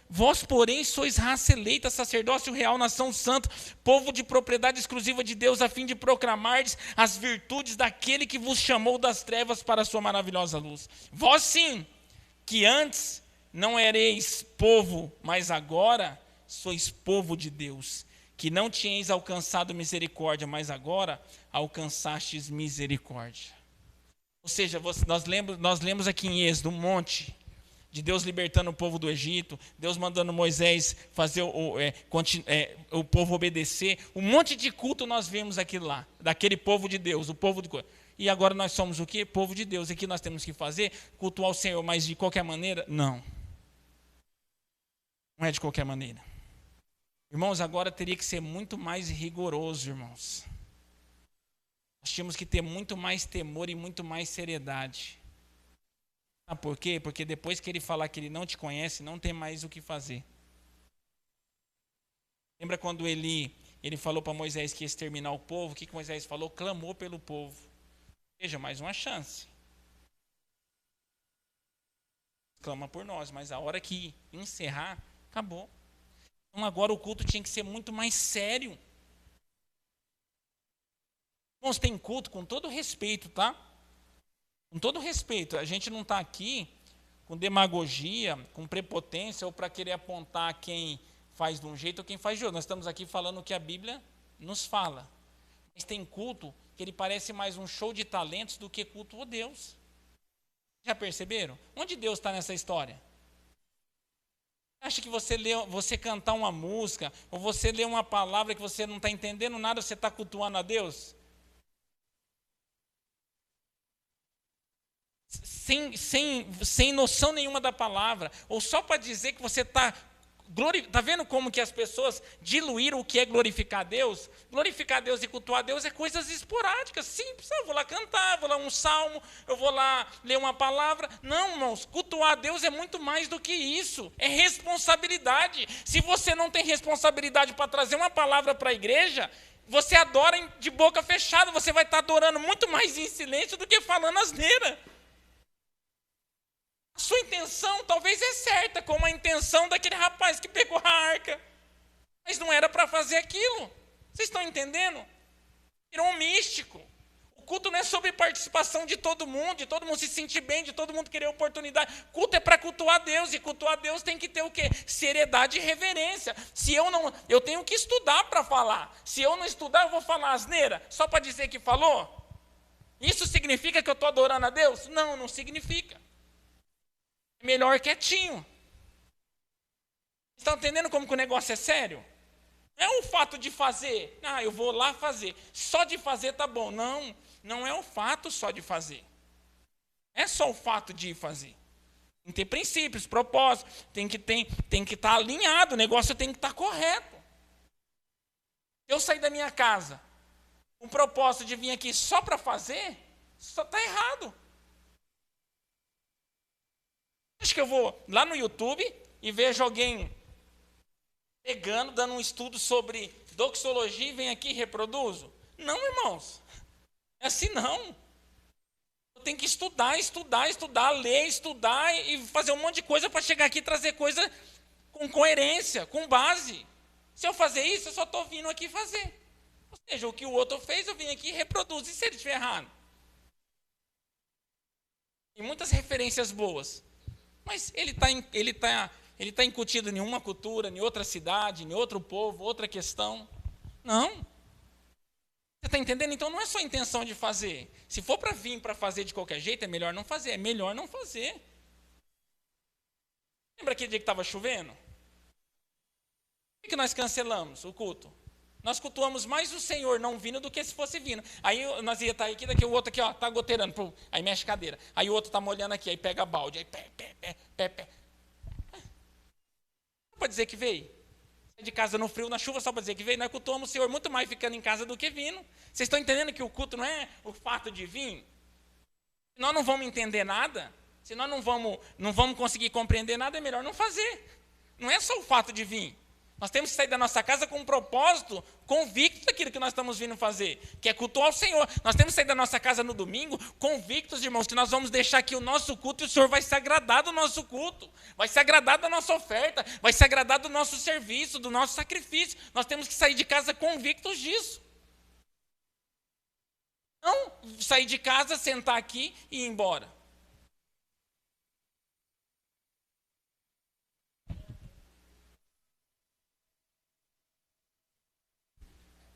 Vós, porém, sois raça eleita, sacerdócio real, nação santa, povo de propriedade exclusiva de Deus, a fim de proclamardes as virtudes daquele que vos chamou das trevas para a sua maravilhosa luz. Vós sim, que antes não ereis povo, mas agora sois povo de Deus, que não tinhais alcançado misericórdia, mas agora alcançastes misericórdia. Ou seja, nós lemos aqui em Êxodo um monte de Deus libertando o povo do Egito, Deus mandando Moisés fazer o povo obedecer. Um monte de culto nós vemos aquilo lá, daquele povo de Deus, o povo de... E agora nós somos o quê? Povo de Deus. E o que nós temos que fazer? Cultuar o Senhor, mas de qualquer maneira? Não. Não é de qualquer maneira. Irmãos, agora teria que ser muito mais rigoroso, irmãos. Nós tínhamos que ter muito mais temor e muito mais seriedade. Sabe por quê? Porque depois que ele falar que ele não te conhece, não tem mais o que fazer. Lembra quando ele falou para Moisés que ia exterminar o povo? O que Moisés falou? Clamou pelo povo. Veja, mais uma chance. Clama por nós, mas a hora que encerrar, acabou. Então agora o culto tinha que ser muito mais sério. Irmãos, tem culto com todo respeito, tá? Com todo respeito. A gente não está aqui com demagogia, com prepotência ou para querer apontar quem faz de um jeito ou quem faz de outro. Nós estamos aqui falando o que a Bíblia nos fala. Mas tem culto que ele parece mais um show de talentos do que culto a Deus. Já perceberam? Onde Deus está nessa história? Acha que você cantar uma música, ou você ler uma palavra que você não está entendendo nada, você está cultuando a Deus? Sem noção nenhuma da palavra, ou só para dizer que você está... Está vendo como que as pessoas diluíram o que é glorificar a Deus? Glorificar a Deus e cultuar a Deus é coisas esporádicas, simples. Eu vou lá cantar, vou lá um salmo, eu vou lá ler uma palavra. Não, irmãos, cultuar a Deus é muito mais do que isso. É responsabilidade. Se você não tem responsabilidade para trazer uma palavra para a igreja, você adora de boca fechada, você vai estar adorando muito mais em silêncio do que falando asneira. A sua intenção talvez é certa, como a intenção daquele rapaz que pegou a arca. Mas não era para fazer aquilo. Vocês estão entendendo? Virou um místico. O culto não é sobre participação de todo mundo se sentir bem, de todo mundo querer oportunidade. Culto é para cultuar a Deus, e cultuar a Deus tem que ter o quê? Seriedade e reverência. Eu tenho que estudar para falar. Se eu não estudar, eu vou falar asneira, só para dizer que falou? Isso significa que eu estou adorando a Deus? Não, não significa. Melhor quietinho. Estão entendendo como que o negócio é sério? Não é o fato de fazer. Eu vou lá fazer. Só de fazer tá bom. Não, não é o fato só de fazer. É só o fato de fazer. Tem que ter princípios, propósitos. Tem que estar alinhado. O negócio tem que estar correto. Eu sair da minha casa com o propósito de vir aqui só para fazer, só está errado. Acho que eu vou lá no YouTube e vejo alguém dando um estudo sobre doxologia e vem aqui e reproduzo? Não, irmãos. É assim não. Eu tenho que estudar, ler, estudar e fazer um monte de coisa para chegar aqui e trazer coisa com coerência, com base. Se eu fazer isso, eu só estou vindo aqui fazer. Ou seja, o que o outro fez, eu vim aqui e reproduzo. E se ele estiver errado? Tem muitas referências boas. Mas ele está incutido em uma cultura, em outra cidade, em outro povo, outra questão. Não. Você está entendendo? Então não é só a intenção de fazer. Se for para vir para fazer de qualquer jeito, é melhor não fazer. É melhor não fazer. Lembra aquele dia que estava chovendo? Por que nós cancelamos o culto? Nós cultuamos mais o Senhor não vindo do que se fosse vindo. Aí nós ia estar aqui, daqui o outro aqui, ó, tá goteirando. Aí mexe a cadeira. Aí o outro está molhando aqui, aí pega a balde. Aí pé. Só para dizer que veio. Sai de casa no frio, na chuva, só para dizer que veio. Nós cultuamos o Senhor muito mais ficando em casa do que vindo. Vocês estão entendendo que o culto não é o fato de vir? Se nós não vamos entender nada, se nós não vamos conseguir compreender nada, é melhor não fazer. Não é só o fato de vir. Nós temos que sair da nossa casa com um propósito convicto daquilo que nós estamos vindo fazer, que é cultuar o Senhor. Nós temos que sair da nossa casa no domingo convictos, irmãos, que nós vamos deixar aqui o nosso culto e o Senhor vai se agradar do nosso culto, vai se agradar da nossa oferta, vai se agradar do nosso serviço, do nosso sacrifício. Nós temos que sair de casa convictos disso. Não sair de casa, sentar aqui e ir embora.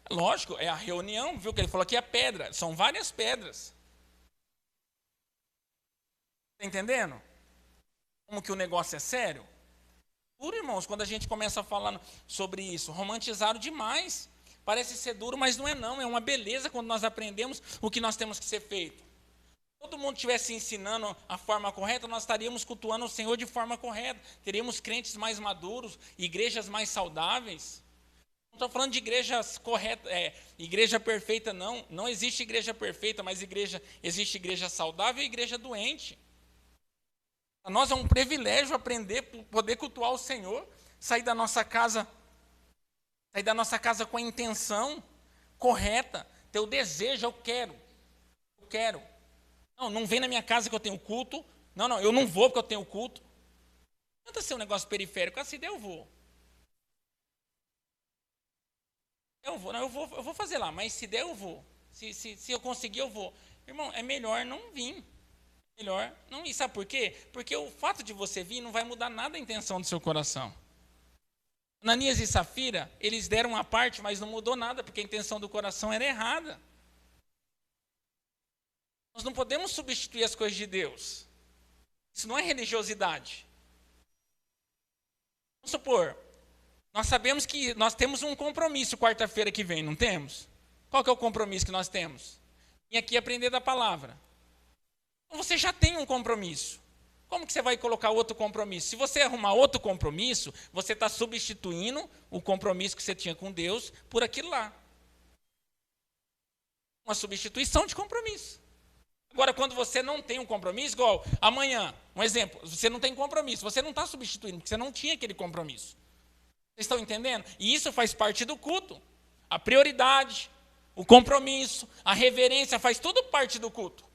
Lógico, é a reunião, viu que ele falou aqui é pedra, são várias pedras. Está entendendo? Como que o negócio é sério? Duro, irmãos, quando a gente começa falando sobre isso, romantizaram demais. Parece ser duro, mas não é não, é uma beleza quando nós aprendemos o que nós temos que ser feito. todo mundo estivesse ensinando a forma correta, nós estaríamos cultuando o Senhor de forma correta. Teríamos crentes mais maduros, igrejas mais saudáveis. Não estou falando de igrejas corretas, igreja perfeita, não. Não existe igreja perfeita, mas existe igreja saudável e igreja doente. Para nós é um privilégio aprender, poder cultuar o Senhor, sair da nossa casa com a intenção correta, ter o desejo, eu quero. Não vem na minha casa que eu tenho culto. Não, eu não vou porque eu tenho culto. Não adianta ser um negócio periférico. Se der, eu vou. Eu vou fazer lá, mas se der, eu vou. Se eu conseguir, eu vou. Irmão, é melhor não vir. Melhor não ir. Sabe por quê? Porque o fato de você vir não vai mudar nada a intenção do seu coração. Ananias e Safira, eles deram uma parte, mas não mudou nada, porque a intenção do coração era errada. Nós não podemos substituir as coisas de Deus. Isso não é religiosidade. Vamos supor, nós sabemos que nós temos um compromisso quarta-feira que vem, não temos? Qual que é o compromisso que nós temos? Vir aqui aprender da palavra. Então você já tem um compromisso. Como que você vai colocar outro compromisso? Se você arrumar outro compromisso, você está substituindo o compromisso que você tinha com Deus por aquilo lá. Uma substituição de compromisso. Agora, quando você não tem um compromisso, igual amanhã, um exemplo, você não tem compromisso, você não está substituindo, porque você não tinha aquele compromisso. Vocês estão entendendo? E isso faz parte do culto. A prioridade, o compromisso, a reverência, faz tudo parte do culto.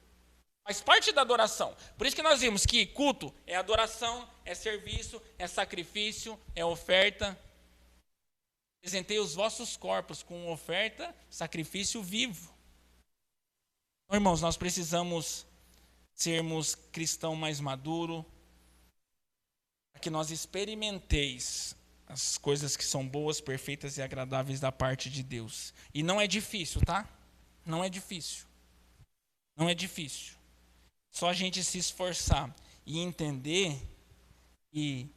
Faz parte da adoração. Por isso que nós vimos que culto é adoração, é serviço, é sacrifício, é oferta. Apresentei os vossos corpos com oferta, sacrifício vivo. Então, irmãos, nós precisamos sermos cristão mais maduro, para que nós experimenteis as coisas que são boas, perfeitas e agradáveis da parte de Deus. E não é difícil, tá? Não é difícil. Não é difícil. Só a gente se esforçar e entender que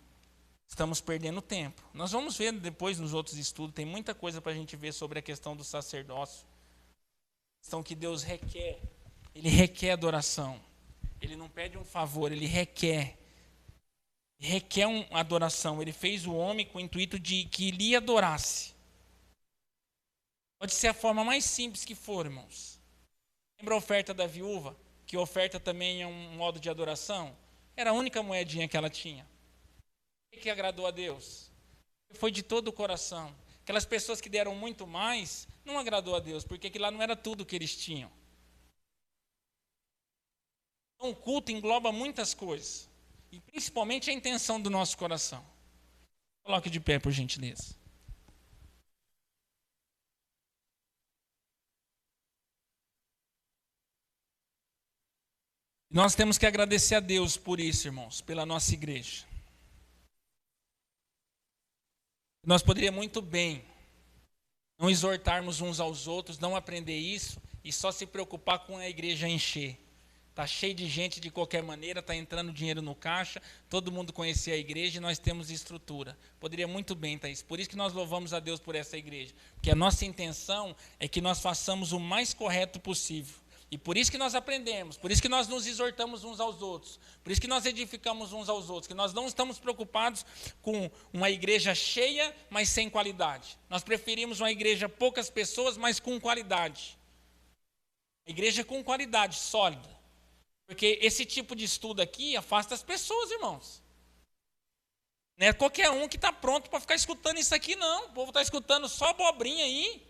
estamos perdendo tempo. Nós vamos ver depois nos outros estudos, tem muita coisa para a gente ver sobre a questão do sacerdócio. A questão que Deus requer. Ele requer adoração. Ele não pede um favor, ele requer. Requer uma adoração. Ele fez o homem com o intuito de que lhe adorasse. Pode ser a forma mais simples que for, irmãos. Lembra a oferta da viúva? Que oferta também é um modo de adoração? Era a única moedinha que ela tinha. O que agradou a Deus? Foi de todo o coração. Aquelas pessoas que deram muito mais, não agradou a Deus, porque aquilo lá não era tudo que eles tinham. Então o culto engloba muitas coisas. E principalmente a intenção do nosso coração. Coloque de pé, por gentileza. Nós temos que agradecer a Deus por isso, irmãos, pela nossa igreja. Nós poderíamos muito bem não exortarmos uns aos outros, não aprender isso e só se preocupar com a igreja encher. Está cheio de gente de qualquer maneira, está entrando dinheiro no caixa, todo mundo conhecer a igreja e nós temos estrutura. Poderia muito bem, Thaís. Por isso que nós louvamos a Deus por essa igreja. Porque a nossa intenção é que nós façamos o mais correto possível. E por isso que nós aprendemos, por isso que nós nos exortamos uns aos outros, por isso que nós edificamos uns aos outros, que nós não estamos preocupados com uma igreja cheia, mas sem qualidade. Nós preferimos uma igreja poucas pessoas, mas com qualidade. Igreja com qualidade, sólida. Porque esse tipo de estudo aqui afasta as pessoas, irmãos. Não é qualquer um que está pronto para ficar escutando isso aqui, não. O povo está escutando só abobrinha aí.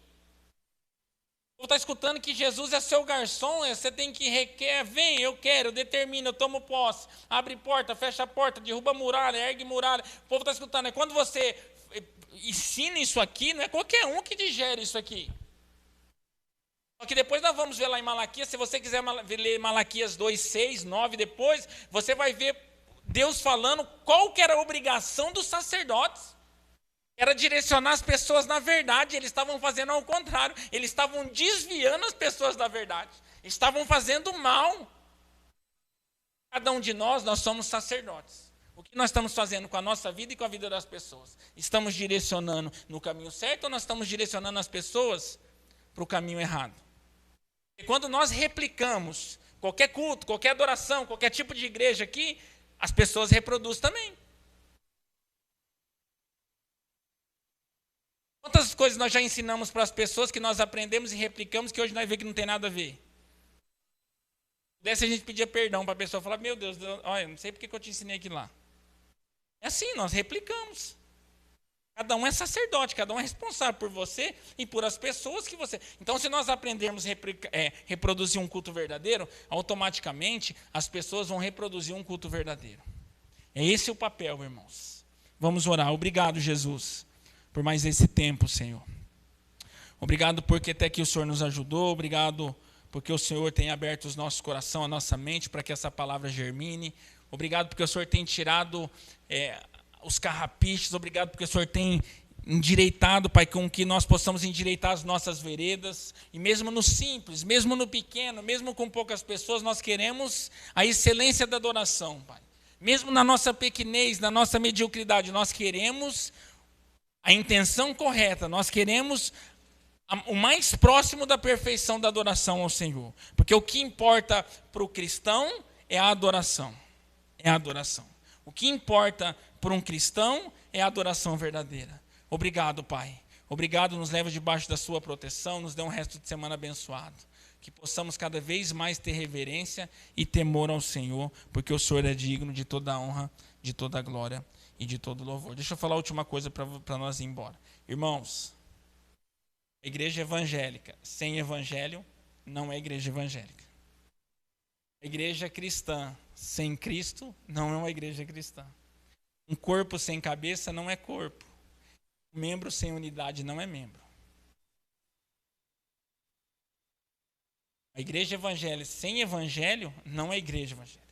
O povo está escutando que Jesus é seu garçom, você tem que requer, vem, eu quero, eu determino, eu tomo posse, abre porta, fecha porta, derruba muralha, ergue muralha. O povo está escutando. Quando você ensina isso aqui, não é qualquer um que digere isso aqui. Só que depois nós vamos ver lá em Malaquias, se você quiser ler Malaquias 2, 6, 9 depois, você vai ver Deus falando qual que era a obrigação dos sacerdotes. Era direcionar as pessoas na verdade, eles estavam fazendo ao contrário, eles estavam desviando as pessoas da verdade, estavam fazendo mal. Cada um de nós somos sacerdotes. O que nós estamos fazendo com a nossa vida e com a vida das pessoas? Estamos direcionando no caminho certo ou nós estamos direcionando as pessoas para o caminho errado? E quando nós replicamos qualquer culto, qualquer adoração, qualquer tipo de igreja aqui, as pessoas reproduzem também. Quantas coisas nós já ensinamos para as pessoas que nós aprendemos e replicamos que hoje nós vemos que não tem nada a ver? Dessa a gente pedia perdão para a pessoa, falar, meu Deus, olha, não sei porque que eu te ensinei aquilo lá. É assim, nós replicamos. Cada um é sacerdote, cada um é responsável por você e por as pessoas que você... Então, se nós aprendermos a reproduzir um culto verdadeiro, automaticamente as pessoas vão reproduzir um culto verdadeiro. É esse o papel, irmãos. Vamos orar. Obrigado, Jesus, por mais esse tempo, Senhor. Obrigado porque até aqui o Senhor nos ajudou. Obrigado porque o Senhor tem aberto os nossos corações, a nossa mente, para que essa palavra germine. Obrigado porque o Senhor tem tirado os carrapichos. Obrigado porque o Senhor tem endireitado, Pai, com que nós possamos endireitar as nossas veredas. E mesmo no simples, mesmo no pequeno, mesmo com poucas pessoas, nós queremos a excelência da adoração, Pai. Mesmo na nossa pequenez, na nossa mediocridade, nós queremos a intenção correta, nós queremos o mais próximo da perfeição da adoração ao Senhor. Porque o que importa para o cristão é a adoração. É a adoração. O que importa para um cristão é a adoração verdadeira. Obrigado, Pai. Obrigado, nos leva debaixo da sua proteção, nos dê um resto de semana abençoado. Que possamos cada vez mais ter reverência e temor ao Senhor, porque o Senhor é digno de toda a honra, de toda a glória e de todo louvor. Deixa eu falar a última coisa para nós ir embora. Irmãos, a igreja evangélica sem evangelho não é igreja evangélica. A igreja cristã sem Cristo não é uma igreja cristã. Um corpo sem cabeça não é corpo. Um membro sem unidade não é membro. A igreja evangélica sem evangelho não é igreja evangélica.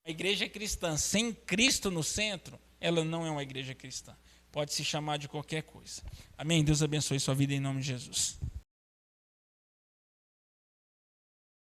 A igreja cristã sem Cristo no centro, ela não é uma igreja cristã. Pode se chamar de qualquer coisa. Amém? Deus abençoe sua vida em nome de Jesus.